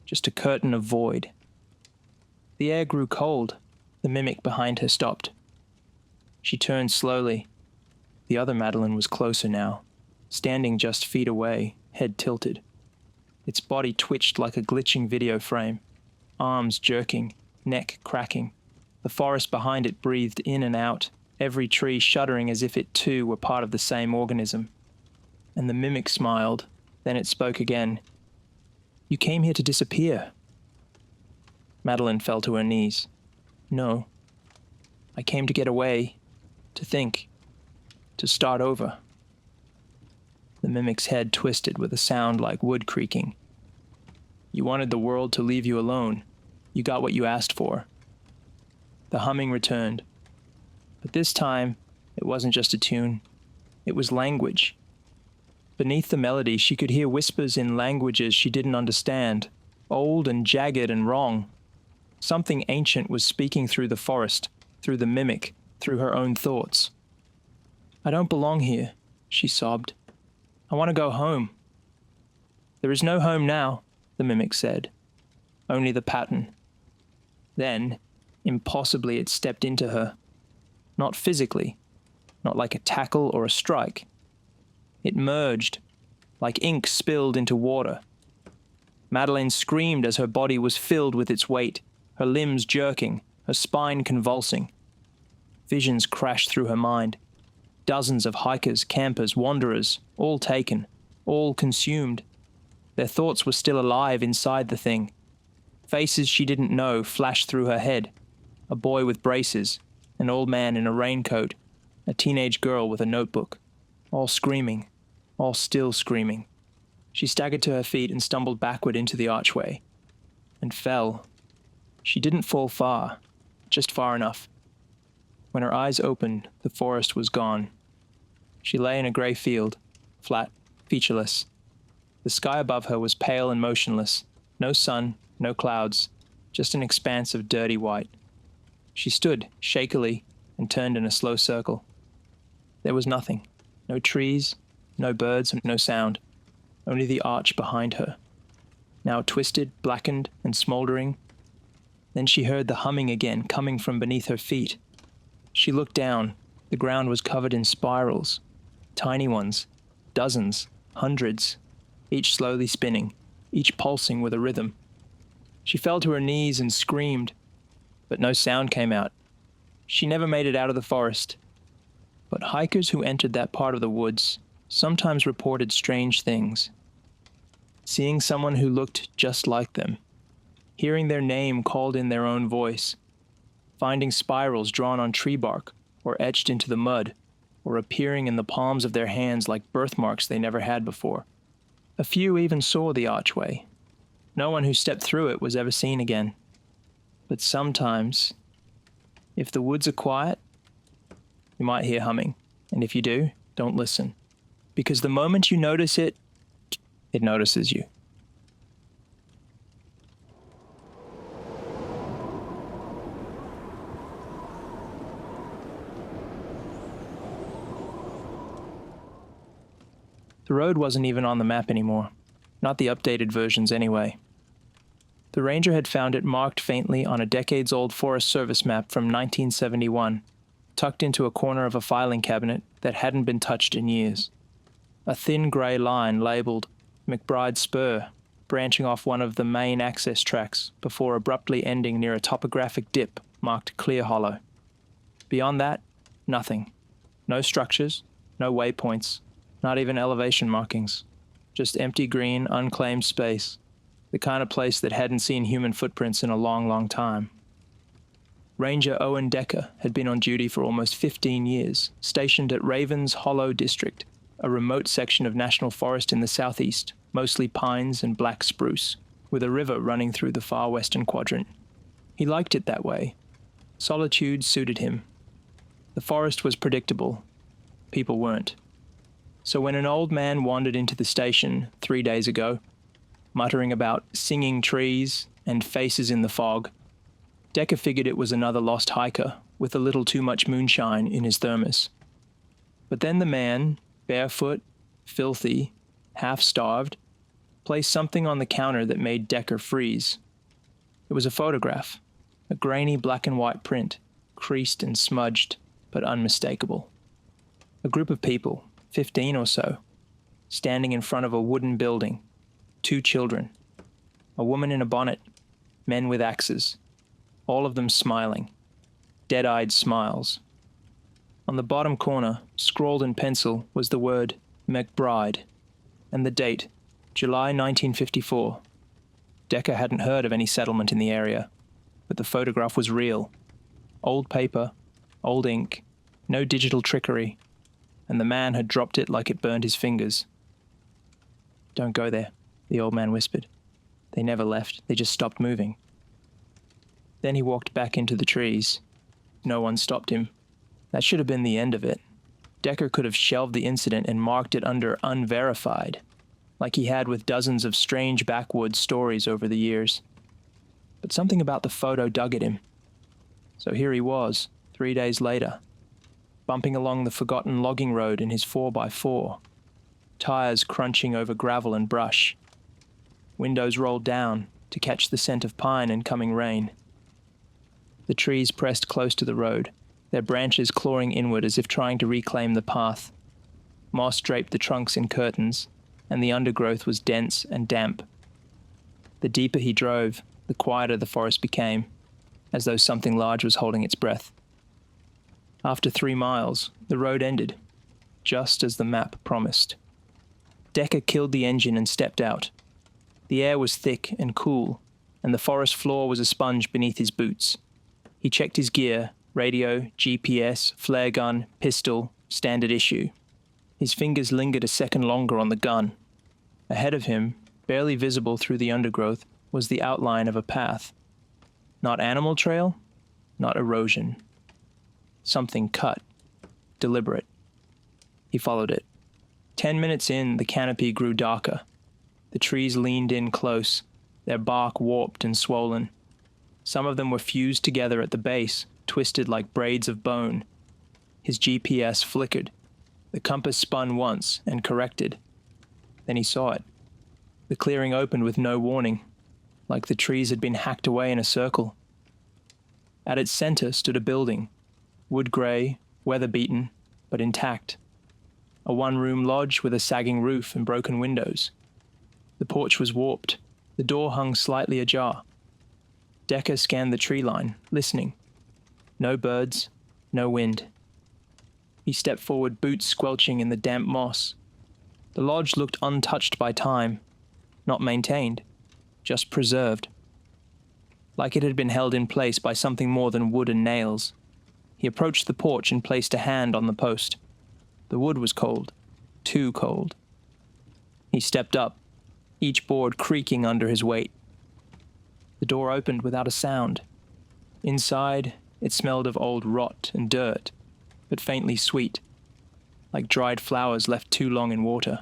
Just a curtain of void. The air grew cold. The mimic behind her stopped. She turned slowly. The other Madeline was closer now, standing just feet away, head tilted. Its body twitched like a glitching video frame, arms jerking, neck cracking. The forest behind it breathed in and out, every tree shuddering as if it too were part of the same organism. And the mimic smiled. Then it spoke again. "You came here to disappear." Madeline fell to her knees. "No. I came to get away, to think, to start over." The mimic's head twisted with a sound like wood creaking. "You wanted the world to leave you alone. You got what you asked for." The humming returned. But this time, it wasn't just a tune. It was language. Beneath the melody, she could hear whispers in languages she didn't understand, old and jagged and wrong. Something ancient was speaking through the forest, through the mimic, through her own thoughts. "I don't belong here," she sobbed. "I want to go home." "There is no home now," the mimic said. "Only the pattern. Then, impossibly, it stepped into her. Not physically, not like a tackle or a strike. It merged, like ink spilled into water. Madeleine screamed as her body was filled with its weight, her limbs jerking, her spine convulsing. Visions crashed through her mind. Dozens of hikers, campers, wanderers, all taken, all consumed. Their thoughts were still alive inside the thing. Faces she didn't know flashed through her head. A boy with braces, an old man in a raincoat, a teenage girl with a notebook. All screaming, all still screaming. She staggered to her feet and stumbled backward into the archway. And fell. She didn't fall far, just far enough. When her eyes opened, the forest was gone. She lay in a grey field, flat, featureless. The sky above her was pale and motionless. No sun, no clouds, just an expanse of dirty white. She stood, shakily, and turned in a slow circle. There was nothing. No trees, no birds, no sound. Only the arch behind her. Now twisted, blackened, and smouldering. Then she heard the humming again, coming from beneath her feet. She looked down. The ground was covered in spirals. Tiny ones. Dozens. Hundreds. Each slowly spinning. Each pulsing with a rhythm. She fell to her knees and screamed. But no sound came out. She never made it out of the forest. But hikers who entered that part of the woods sometimes reported strange things. Seeing someone who looked just like them. Hearing their name called in their own voice. Finding spirals drawn on tree bark or etched into the mud, or appearing in the palms of their hands like birthmarks they never had before. A few even saw the archway. No one who stepped through it was ever seen again. But sometimes, if the woods are quiet, you might hear humming. And if you do, don't listen. Because the moment you notice it, it notices you. The road wasn't even on the map anymore. Not the updated versions anyway. The ranger had found it marked faintly on a decades-old Forest Service map from 1971, tucked into a corner of a filing cabinet that hadn't been touched in years. A thin grey line labelled McBride Spur, branching off one of the main access tracks before abruptly ending near a topographic dip marked Clear Hollow. Beyond that, nothing. No structures, no waypoints, not even elevation markings. Just empty green, unclaimed space. The kind of place that hadn't seen human footprints in a long, long time. Ranger Owen Decker had been on duty for almost 15 years, stationed at Ravens Hollow District, a remote section of national forest in the southeast, mostly pines and black spruce, with a river running through the far western quadrant. He liked it that way. Solitude suited him. The forest was predictable. People weren't. So when an old man wandered into the station 3 days ago, muttering about singing trees and faces in the fog, Decker figured it was another lost hiker with a little too much moonshine in his thermos. But then the man, barefoot, filthy, half-starved, placed something on the counter that made Decker freeze. It was a photograph, a grainy black and white print, creased and smudged, but unmistakable. A group of people, 15 or so, standing in front of a wooden building. 2 children, a woman in a bonnet, men with axes, all of them smiling, dead-eyed smiles. On the bottom corner, scrawled in pencil, was the word McBride, and the date, July 1954. Decker hadn't heard of any settlement in the area, but the photograph was real. Old paper, old ink, no digital trickery, and the man had dropped it like it burned his fingers. "Don't go there," the old man whispered. "They never left, they just stopped moving." Then he walked back into the trees. No one stopped him. That should have been the end of it. Decker could have shelved the incident and marked it under unverified, like he had with dozens of strange backwoods stories over the years. But something about the photo dug at him. So here he was, 3 days later, bumping along the forgotten logging road in his 4x4, tires crunching over gravel and brush, windows rolled down to catch the scent of pine and coming rain. The trees pressed close to the road, their branches clawing inward as if trying to reclaim the path. Moss draped the trunks in curtains, and the undergrowth was dense and damp. The deeper he drove, the quieter the forest became, as though something large was holding its breath. After 3 miles, the road ended, just as the map promised. Decker killed the engine and stepped out. The air was thick and cool, and the forest floor was a sponge beneath his boots. He checked his gear, radio, GPS, flare gun, pistol, standard issue. His fingers lingered a second longer on the gun. Ahead of him, barely visible through the undergrowth, was the outline of a path. Not animal trail, not erosion. Something cut, deliberate. He followed it. 10 minutes in, the canopy grew darker. The trees leaned in close, their bark warped and swollen. Some of them were fused together at the base, twisted like braids of bone. His GPS flickered. The compass spun once and corrected. Then he saw it. The clearing opened with no warning, like the trees had been hacked away in a circle. At its center stood a building, wood-gray, weather-beaten, but intact. A one-room lodge with a sagging roof and broken windows. The porch was warped. The door hung slightly ajar. Decker scanned the tree line, listening. No birds, no wind. He stepped forward, boots squelching in the damp moss. The lodge looked untouched by time, not maintained, just preserved. Like it had been held in place by something more than wood and nails. He approached the porch and placed a hand on the post. The wood was cold, too cold. He stepped up, each board creaking under his weight. The door opened without a sound. Inside, it smelled of old rot and dirt, but faintly sweet, like dried flowers left too long in water.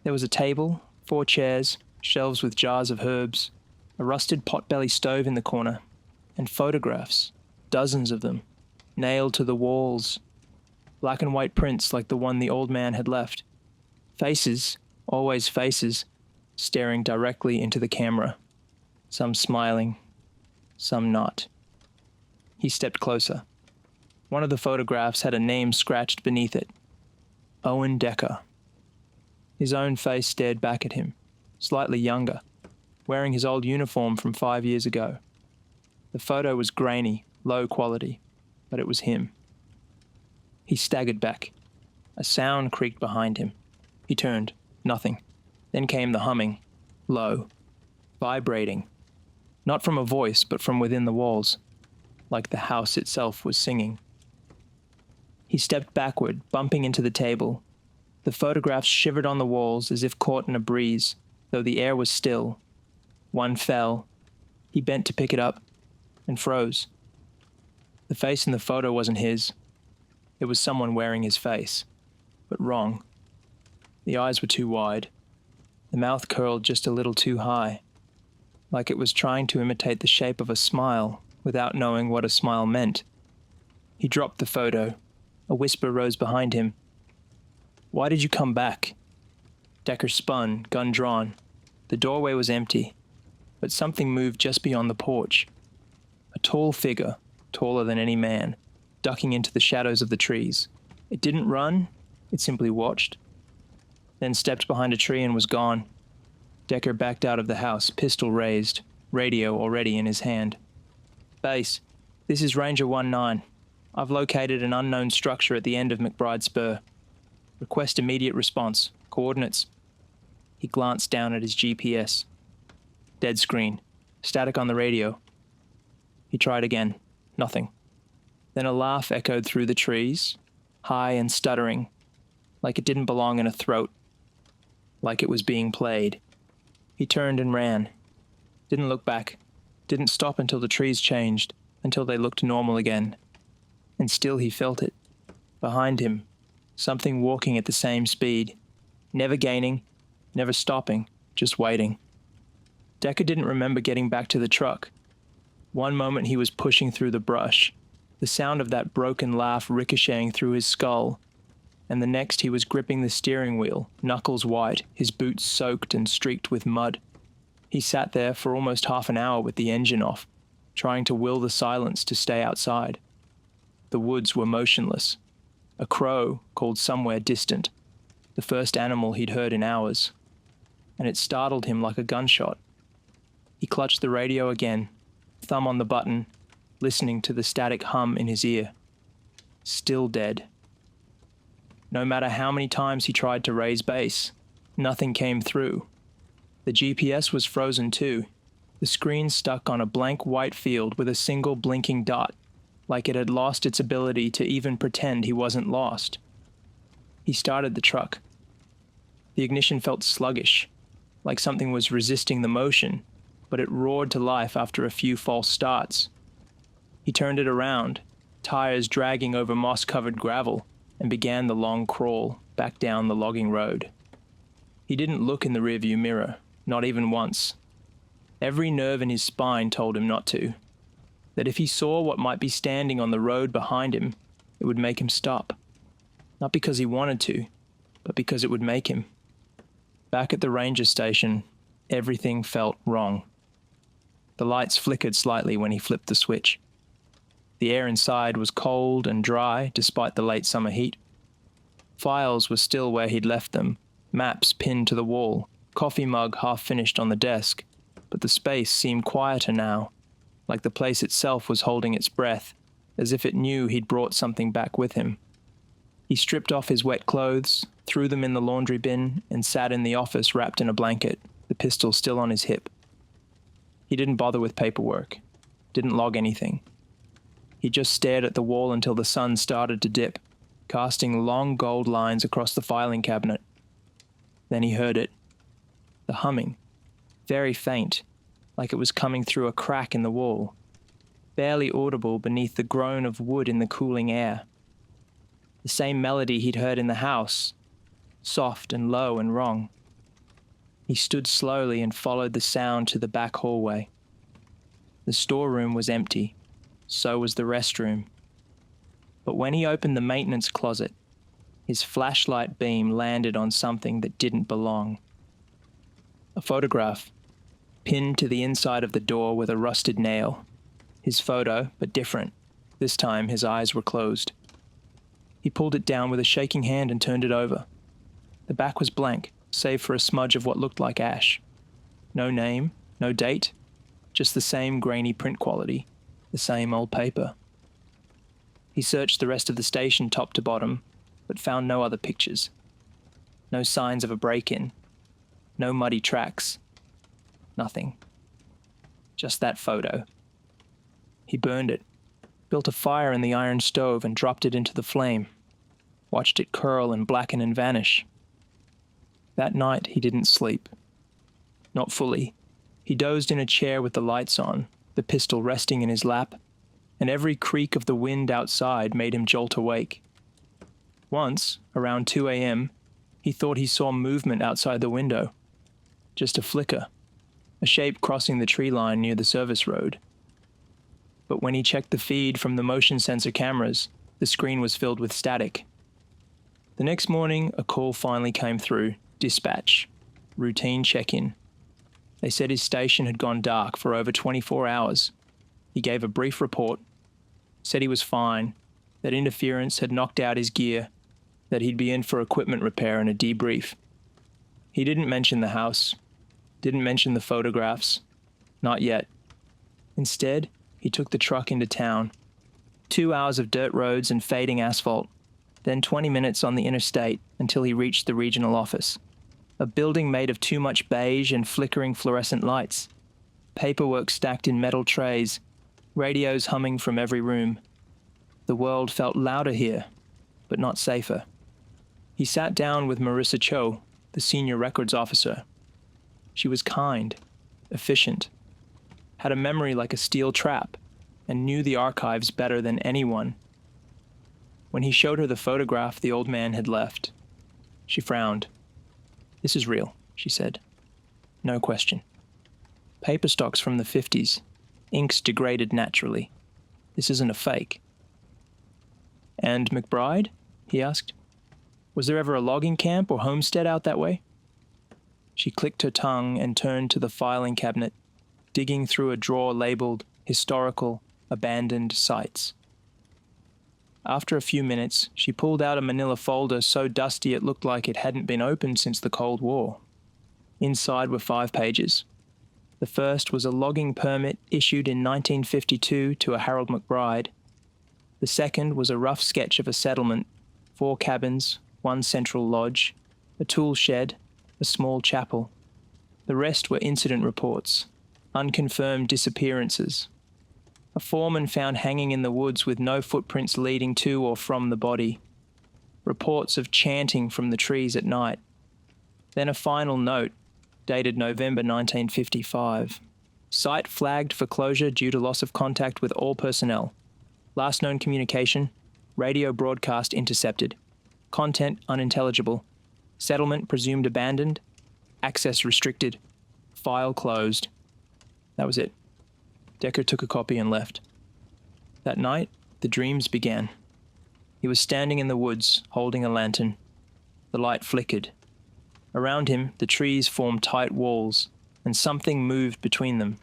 There was a table, 4 chairs, shelves with jars of herbs, a rusted potbelly stove in the corner, and photographs, dozens of them, nailed to the walls. Black and white prints like the one the old man had left. Faces, always faces, staring directly into the camera. Some smiling, some not. He stepped closer. One of the photographs had a name scratched beneath it. Owen Decker. His own face stared back at him, slightly younger, wearing his old uniform from 5 years ago. The photo was grainy, low quality, but it was him. He staggered back. A sound creaked behind him. He turned. Nothing. Then came the humming. Low. Vibrating. Not from a voice, but from within the walls. Like the house itself was singing. He stepped backward, bumping into the table. The photographs shivered on the walls as if caught in a breeze, though the air was still. One fell. He bent to pick it up, and froze. The face in the photo wasn't his. It was someone wearing his face, but wrong. The eyes were too wide. The mouth curled just a little too high, like it was trying to imitate the shape of a smile without knowing what a smile meant. He dropped the photo. A whisper rose behind him. "Why did you come back?" Decker spun, gun drawn. The doorway was empty, but something moved just beyond the porch. A tall figure, taller than any man, ducking into the shadows of the trees. It didn't run, it simply watched. Then stepped behind a tree and was gone. Decker backed out of the house, pistol raised, radio already in his hand. "Base, this is Ranger 19. I've located an unknown structure at the end of McBride Spur. Request immediate response. Coordinates." He glanced down at his GPS. Dead screen. Static on the radio. He tried again. Nothing. Then a laugh echoed through the trees, high and stuttering, like it didn't belong in a throat, like it was being played. He turned and ran. Didn't look back. Didn't stop until the trees changed, until they looked normal again. And still he felt it. Behind him, something walking at the same speed, never gaining, never stopping, just waiting. Decker didn't remember getting back to the truck. One moment he was pushing through the brush, the sound of that broken laugh ricocheting through his skull, and the next he was gripping the steering wheel, knuckles white, his boots soaked and streaked with mud. He sat there for almost half an hour with the engine off, trying to will the silence to stay outside. The woods were motionless. A crow called somewhere distant, the first animal he'd heard in hours, and it startled him like a gunshot. He clutched the radio again, thumb on the button, listening to the static hum in his ear. Still dead. No matter how many times he tried to raise base, nothing came through. The GPS was frozen too, the screen stuck on a blank white field with a single blinking dot, like it had lost its ability to even pretend he wasn't lost. He started the truck. The ignition felt sluggish, like something was resisting the motion, but it roared to life after a few false starts. He turned it around, tires dragging over moss-covered gravel, and began the long crawl back down the logging road. He didn't look in the rearview mirror, not even once. Every nerve in his spine told him not to, that if he saw what might be standing on the road behind him, it would make him stop. Not because he wanted to, but because it would make him. Back at the ranger station, everything felt wrong. The lights flickered slightly when he flipped the switch. The air inside was cold and dry despite the late summer heat. Files were still where he'd left them, maps pinned to the wall, coffee mug half finished on the desk, but the space seemed quieter now, like the place itself was holding its breath, as if it knew he'd brought something back with him. He stripped off his wet clothes, threw them in the laundry bin, and sat in the office wrapped in a blanket, the pistol still on his hip. He didn't bother with paperwork, didn't log anything. He just stared at the wall until the sun started to dip, casting long gold lines across the filing cabinet. Then he heard it. The humming. Very faint, like it was coming through a crack in the wall. Barely audible beneath the groan of wood in the cooling air. The same melody he'd heard in the house, soft and low and wrong. He stood slowly and followed the sound to the back hallway. The storeroom was empty. So was the restroom. But when he opened the maintenance closet, his flashlight beam landed on something that didn't belong. A photograph, pinned to the inside of the door with a rusted nail. His photo, but different. This time his eyes were closed. He pulled it down with a shaking hand and turned it over. The back was blank, save for a smudge of what looked like ash. No name, no date, just the same grainy print quality. The same old paper. He searched the rest of the station top to bottom, but found no other pictures. No signs of a break-in. No muddy tracks. Nothing. Just that photo. He burned it, built a fire in the iron stove and dropped it into the flame, watched it curl and blacken and vanish. That night he didn't sleep. Not fully. He dozed in a chair with the lights on, the pistol resting in his lap, and every creak of the wind outside made him jolt awake. Once, around 2 a.m., he thought he saw movement outside the window. Just a flicker, a shape crossing the tree line near the service road. But when he checked the feed from the motion sensor cameras, the screen was filled with static. The next morning, a call finally came through. Dispatch. Routine check-in. They said his station had gone dark for over 24 hours. He gave a brief report, said he was fine, that interference had knocked out his gear, that he'd be in for equipment repair and a debrief. He didn't mention the house, didn't mention the photographs, not yet. Instead, he took the truck into town. 2 hours of dirt roads and fading asphalt, then 20 minutes on the interstate until he reached the regional office. A building made of too much beige and flickering fluorescent lights. Paperwork stacked in metal trays, radios humming from every room. The world felt louder here, but not safer. He sat down with Marissa Cho, the senior records officer. She was kind, efficient, had a memory like a steel trap, and knew the archives better than anyone. When he showed her the photograph the old man had left, she frowned. "This is real," she said. "No question. Paper stocks from the 50s. Inks degraded naturally. This isn't a fake." "And McBride?" he asked. "Was there ever a logging camp or homestead out that way?" She clicked her tongue and turned to the filing cabinet, digging through a drawer labeled historical, abandoned sites. After a few minutes, she pulled out a manila folder so dusty it looked like it hadn't been opened since the Cold War. Inside were 5 pages. The first was a logging permit issued in 1952 to a Harold McBride. The second was a rough sketch of a settlement, 4 cabins, 1 central lodge, a tool shed, a small chapel. The rest were incident reports, unconfirmed disappearances. A foreman found hanging in the woods with no footprints leading to or from the body. Reports of chanting from the trees at night. Then a final note, dated November 1955. Site flagged for closure due to loss of contact with all personnel. Last known communication, radio broadcast intercepted. Content unintelligible. Settlement presumed abandoned. Access restricted. File closed. That was it. Decker took a copy and left. That night, the dreams began. He was standing in the woods, holding a lantern. The light flickered. Around him, the trees formed tight walls, and something moved between them,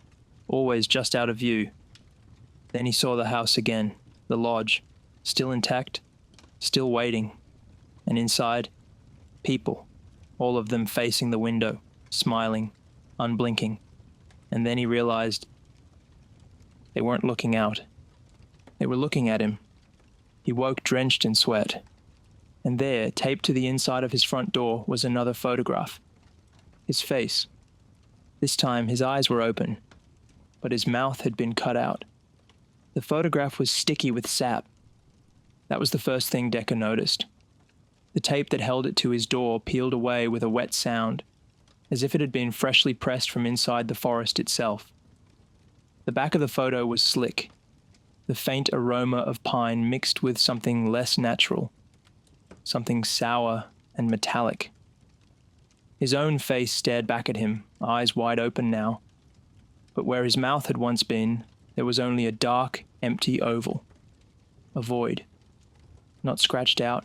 always just out of view. Then he saw the house again, the lodge, still intact, still waiting. And inside, people, all of them facing the window, smiling, unblinking. And then he realized they weren't looking out. They were looking at him. He woke drenched in sweat. And there, taped to the inside of his front door, was another photograph. His face. This time his eyes were open, but his mouth had been cut out. The photograph was sticky with sap. That was the first thing Decker noticed. The tape that held it to his door peeled away with a wet sound, as if it had been freshly pressed from inside the forest itself. The back of the photo was slick, the faint aroma of pine mixed with something less natural, something sour and metallic. His own face stared back at him, eyes wide open now, but where his mouth had once been, there was only a dark, empty oval. A void. Not scratched out,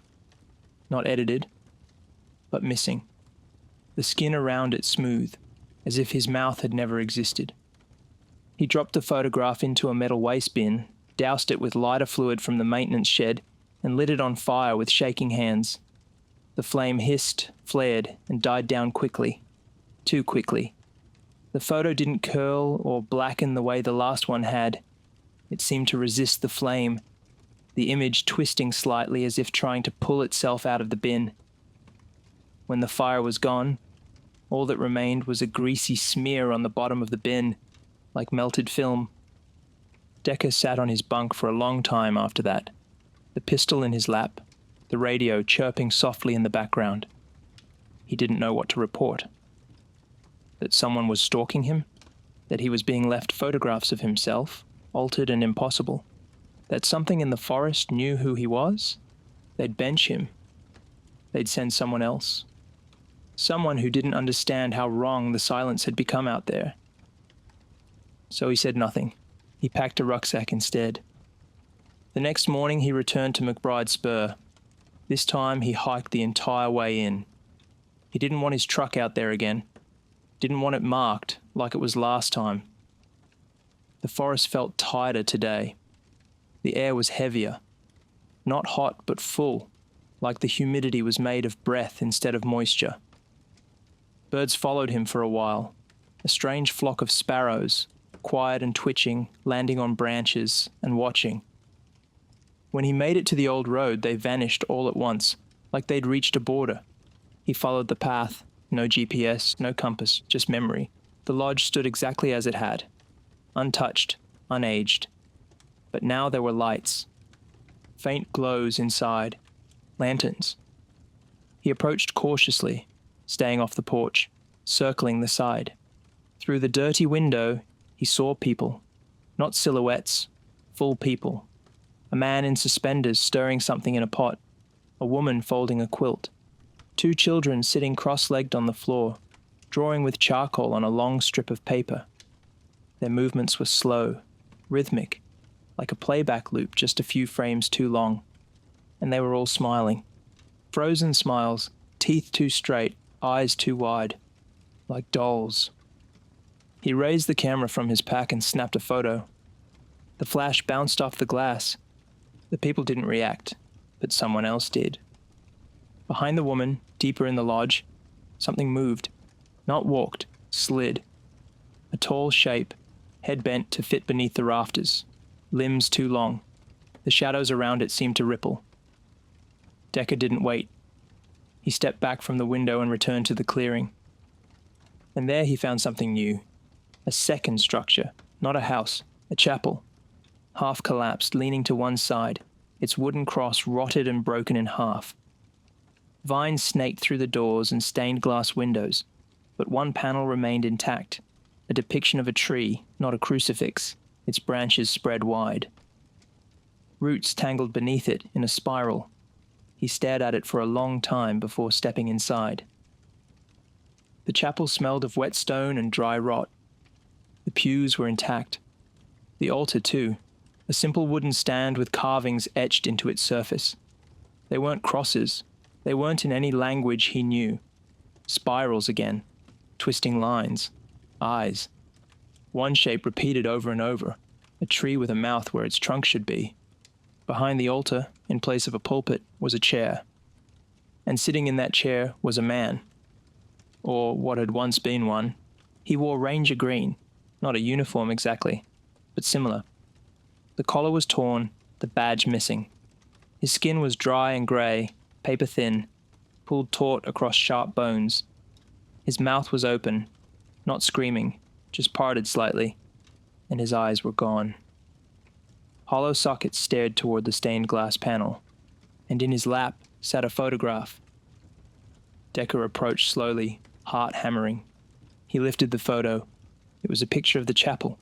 not edited, but missing. The skin around it smooth, as if his mouth had never existed. He dropped the photograph into a metal waste bin, doused it with lighter fluid from the maintenance shed, and lit it on fire with shaking hands. The flame hissed, flared, and died down quickly. Too quickly. The photo didn't curl or blacken the way the last one had. It seemed to resist the flame, the image twisting slightly as if trying to pull itself out of the bin. When the fire was gone, all that remained was a greasy smear on the bottom of the bin, like melted film. Decker sat on his bunk for a long time after that, the pistol in his lap, the radio chirping softly in the background. He didn't know what to report. That someone was stalking him? That he was being left photographs of himself, altered and impossible? That something in the forest knew who he was? They'd bench him. They'd send someone else. Someone who didn't understand how wrong the silence had become out there. So he said nothing. He packed a rucksack instead. The next morning he returned to McBride Spur. This time he hiked the entire way in. He didn't want his truck out there again. Didn't want it marked like it was last time. The forest felt tighter today. The air was heavier. Not hot but full, like the humidity was made of breath instead of moisture. Birds followed him for a while. A strange flock of sparrows, quiet and twitching, landing on branches and watching. When he made it to the old road, they vanished all at once, like they'd reached a border. He followed the path. No GPS, no compass, just memory. The lodge stood exactly as it had. Untouched, unaged. But now there were lights. Faint glows inside. Lanterns. He approached cautiously, staying off the porch, circling the side. Through the dirty window, he saw people. Not silhouettes, full people. A man in suspenders stirring something in a pot. A woman folding a quilt. 2 children sitting cross-legged on the floor, drawing with charcoal on a long strip of paper. Their movements were slow, rhythmic, like a playback loop just a few frames too long. And they were all smiling. Frozen smiles, teeth too straight, eyes too wide, like dolls. He raised the camera from his pack and snapped a photo. The flash bounced off the glass. The people didn't react, but someone else did. Behind the woman, deeper in the lodge, something moved. Not walked, slid. A tall shape, head bent to fit beneath the rafters, limbs too long. The shadows around it seemed to ripple. Decker didn't wait. He stepped back from the window and returned to the clearing. And there he found something new. A second structure, not a house, a chapel. Half collapsed, leaning to one side, its wooden cross rotted and broken in half. Vines snaked through the doors and stained glass windows, but one panel remained intact, a depiction of a tree, not a crucifix, its branches spread wide. Roots tangled beneath it in a spiral. He stared at it for a long time before stepping inside. The chapel smelled of wet stone and dry rot. The pews were intact. The altar, too, a simple wooden stand with carvings etched into its surface. They weren't crosses. They weren't in any language he knew. Spirals again, twisting lines, eyes. One shape repeated over and over, a tree with a mouth where its trunk should be. Behind the altar, in place of a pulpit, was a chair. And sitting in that chair was a man. Or what had once been one. He wore ranger green, not a uniform exactly, but similar. The collar was torn, the badge missing. His skin was dry and grey, paper thin, pulled taut across sharp bones. His mouth was open, not screaming, just parted slightly, and his eyes were gone. Hollow sockets stared toward the stained glass panel, and in his lap sat a photograph. Decker approached slowly, heart hammering. He lifted the photo. It was a picture of the chapel,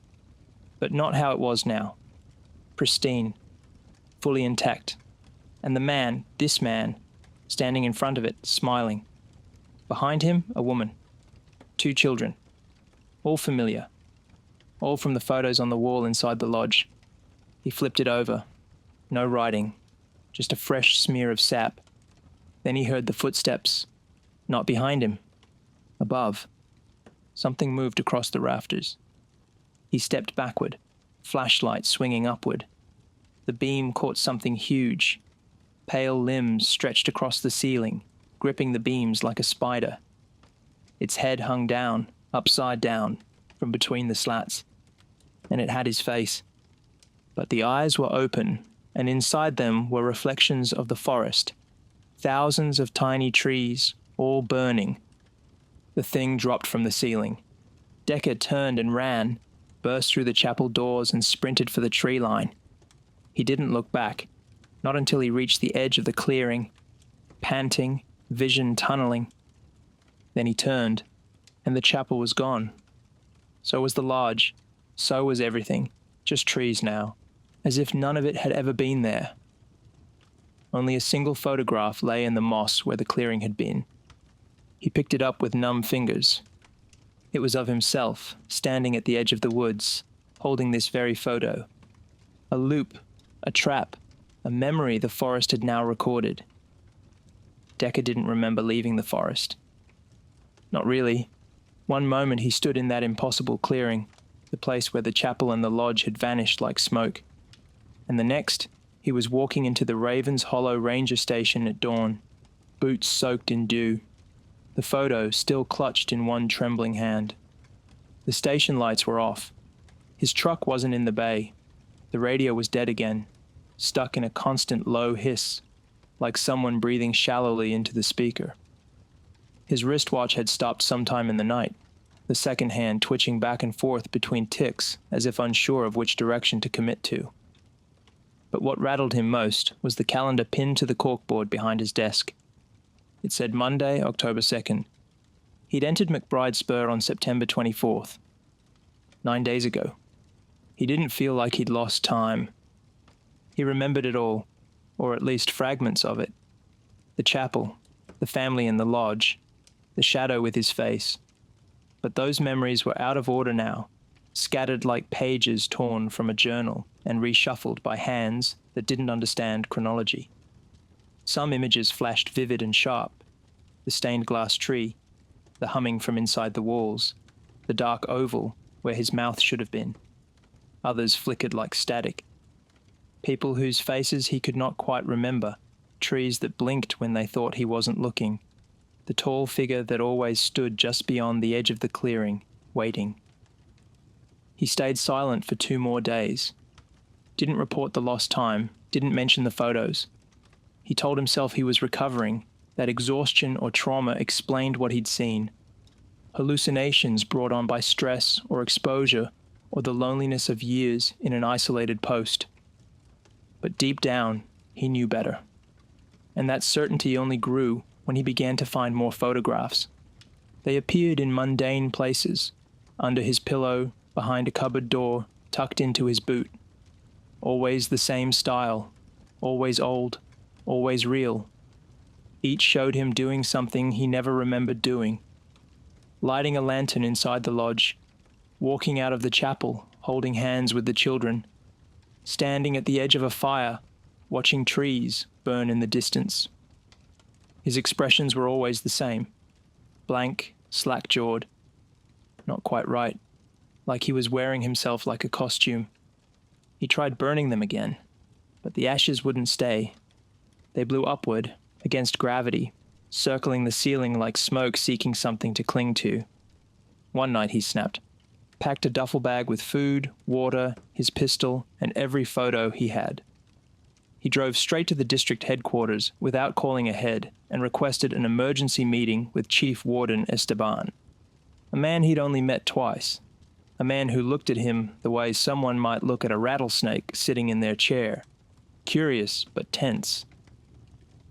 but not how it was now. Pristine, fully intact, and the man, this man, standing in front of it, smiling. Behind him, a woman. 2 children. All familiar. All from the photos on the wall inside the lodge. He flipped it over. No writing. Just a fresh smear of sap. Then he heard the footsteps. Not behind him. Above. Something moved across the rafters. He stepped backward, flashlight swinging upward. The beam caught something huge. Pale limbs stretched across the ceiling, gripping the beams like a spider. Its head hung down, upside down, from between the slats, and it had his face. But the eyes were open, and inside them were reflections of the forest. Thousands of tiny trees, all burning. The thing dropped from the ceiling. Decker turned and ran, burst through the chapel doors and sprinted for the tree line. He didn't look back, not until he reached the edge of the clearing, panting, vision tunneling. Then he turned, and the chapel was gone. So was the lodge. So was everything. Just trees now, as if none of it had ever been there. Only a single photograph lay in the moss where the clearing had been. He picked it up with numb fingers. It was of himself, standing at the edge of the woods, holding this very photo. A loop, a trap, a memory the forest had now recorded. Decker didn't remember leaving the forest. Not really. One moment he stood in that impossible clearing, the place where the chapel and the lodge had vanished like smoke. And the next, he was walking into the Ravens Hollow Ranger Station at dawn, boots soaked in dew, the photo still clutched in one trembling hand. The station lights were off. His truck wasn't in the bay. The radio was dead again, stuck in a constant low hiss, like someone breathing shallowly into the speaker. His wristwatch had stopped sometime in the night, the second hand twitching back and forth between ticks as if unsure of which direction to commit to. But what rattled him most was the calendar pinned to the corkboard behind his desk. It said Monday, October 2nd. He'd entered McBride Spur on September 24th. 9 days ago. He didn't feel like he'd lost time. He remembered it all, or at least fragments of it. The chapel, the family in the lodge, the shadow with his face. But those memories were out of order now, scattered like pages torn from a journal and reshuffled by hands that didn't understand chronology. Some images flashed vivid and sharp. The stained glass tree, the humming from inside the walls, the dark oval where his mouth should have been. Others flickered like static. People whose faces he could not quite remember, trees that blinked when they thought he wasn't looking, the tall figure that always stood just beyond the edge of the clearing, waiting. He stayed silent for 2 more days. Didn't report the lost time, didn't mention the photos. He told himself he was recovering, that exhaustion or trauma explained what he'd seen. Hallucinations brought on by stress or exposure or the loneliness of years in an isolated post. But deep down, he knew better. And that certainty only grew when he began to find more photographs. They appeared in mundane places, under his pillow, behind a cupboard door, tucked into his boot. Always the same style, always old, always real. Each showed him doing something he never remembered doing. Lighting a lantern inside the lodge, walking out of the chapel, holding hands with the children, standing at the edge of a fire, watching trees burn in the distance. His expressions were always the same. Blank, slack-jawed. Not quite right. Like he was wearing himself like a costume. He tried burning them again, but the ashes wouldn't stay. They blew upward, against gravity, circling the ceiling like smoke seeking something to cling to. One night he snapped. Packed a duffel bag with food, water, his pistol, and every photo he had. He drove straight to the district headquarters without calling ahead and requested an emergency meeting with Chief Warden Esteban, a man he'd only met twice, a man who looked at him the way someone might look at a rattlesnake sitting in their chair, curious but tense.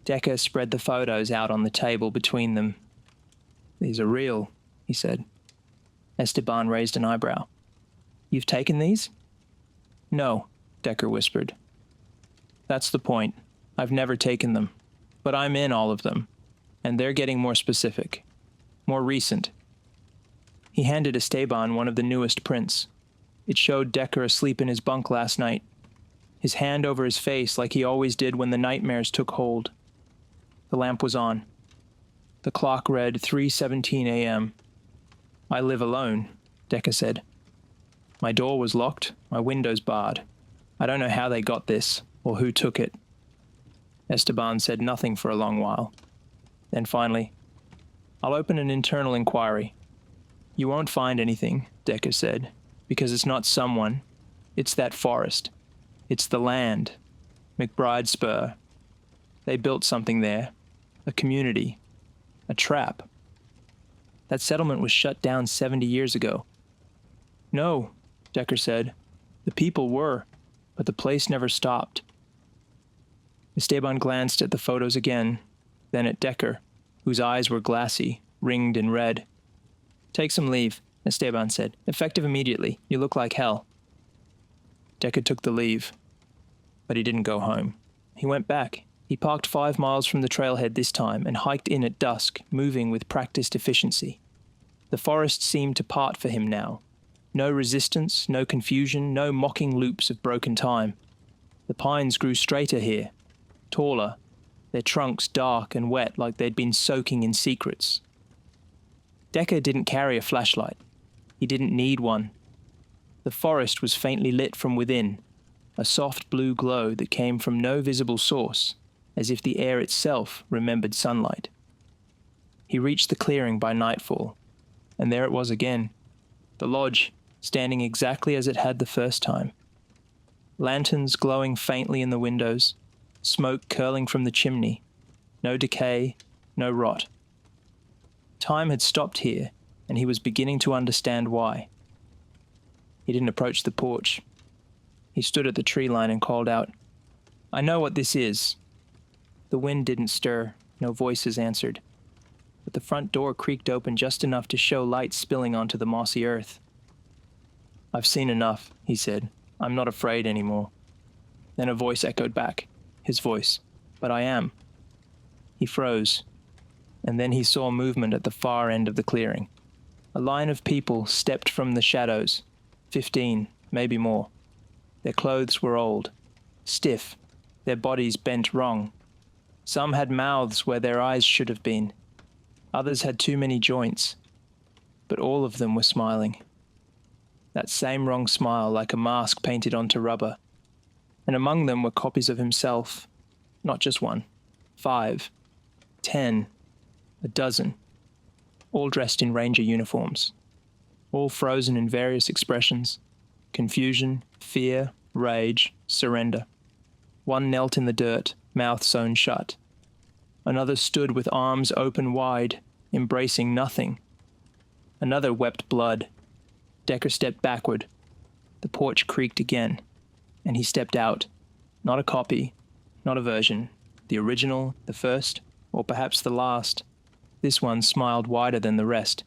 Decker spread the photos out on the table between them. "These are real," he said. Esteban raised an eyebrow. "You've taken these?" "No," Decker whispered. "That's the point. I've never taken them. But I'm in all of them. And they're getting more specific. More recent." He handed Esteban one of the newest prints. It showed Decker asleep in his bunk last night, his hand over his face like he always did when the nightmares took hold. The lamp was on. The clock read 3:17 a.m. "I live alone," Decker said. "My door was locked, my windows barred. I don't know how they got this, or who took it." Esteban said nothing for a long while. Then finally, "I'll open an internal inquiry." "You won't find anything," Decker said, "because it's not someone. It's that forest. It's the land. McBride Spur. They built something there. A community. A trap. That settlement was shut down 70 years ago." "No," Decker said. "The people were, but the place never stopped." Esteban glanced at the photos again, then at Decker, whose eyes were glassy, ringed in red. "Take some leave," Esteban said. "Effective immediately. You look like hell." Decker took the leave, but he didn't go home. He went back. He parked 5 miles from the trailhead this time and hiked in at dusk, moving with practiced efficiency. The forest seemed to part for him now. No resistance, no confusion, no mocking loops of broken time. The pines grew straighter here, taller, their trunks dark and wet like they'd been soaking in secrets. Decker didn't carry a flashlight. He didn't need one. The forest was faintly lit from within, a soft blue glow that came from no visible source, as if the air itself remembered sunlight. He reached the clearing by nightfall, and there it was again, the lodge, standing exactly as it had the first time. Lanterns glowing faintly in the windows, smoke curling from the chimney, no decay, no rot. Time had stopped here, and he was beginning to understand why. He didn't approach the porch. He stood at the tree line and called out, "I know what this is." The wind didn't stir, no voices answered, but the front door creaked open just enough to show light spilling onto the mossy earth. "I've seen enough," he said. "I'm not afraid anymore." Then a voice echoed back, his voice, "But I am." He froze, and then he saw movement at the far end of the clearing. A line of people stepped from the shadows, 15, maybe more. Their clothes were old, stiff, their bodies bent wrong. Some had mouths where their eyes should have been. Others had too many joints, but all of them were smiling. that same wrong smile like a mask painted onto rubber. And among them were copies of himself, not just one, 5, 10, a dozen, all dressed in ranger uniforms, all frozen in various expressions: confusion, fear, rage, surrender. One knelt in the dirt, mouth sewn shut. Another stood with arms open wide, embracing nothing. Another wept blood. Decker stepped backward. The porch creaked again, and he stepped out. Not a copy, not a version, the original, the first, or perhaps the last. This one smiled wider than the rest.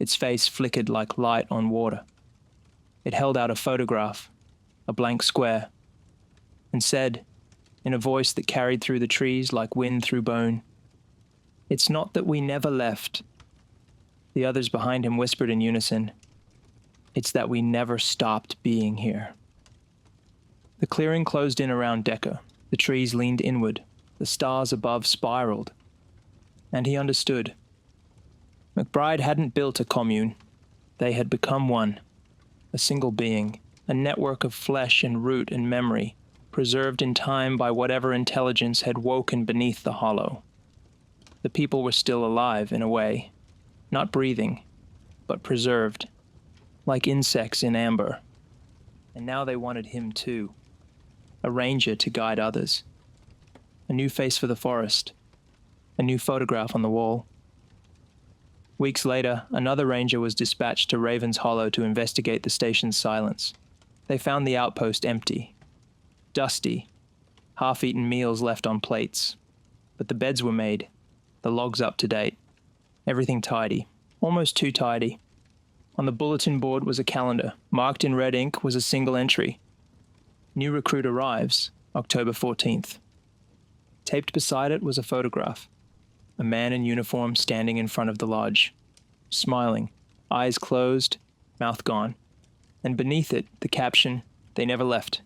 Its face flickered like light on water. It held out a photograph, a blank square, and said, in a voice that carried through the trees like wind through bone, "It's not that we never left." The others behind him whispered in unison, "It's that we never stopped being here." The clearing closed in around Decker. The trees leaned inward. The stars above spiraled. And he understood. McBride hadn't built a commune. They had become one, a single being, a network of flesh and root and memory, preserved in time by whatever intelligence had woken beneath the hollow. The people were still alive, in a way, not breathing, but preserved, like insects in amber. And now they wanted him too, a ranger to guide others, a new face for the forest, a new photograph on the wall. Weeks later, another ranger was dispatched to Raven's Hollow to investigate the station's silence. They found the outpost empty, dusty, half-eaten meals left on plates. But the beds were made, the logs up to date, everything tidy, almost too tidy. On the bulletin board was a calendar. Marked in red ink was a single entry. New recruit arrives, October 14th. Taped beside it was a photograph. A man in uniform standing in front of the lodge, smiling, eyes closed, mouth gone. And beneath it, the caption, "They never left."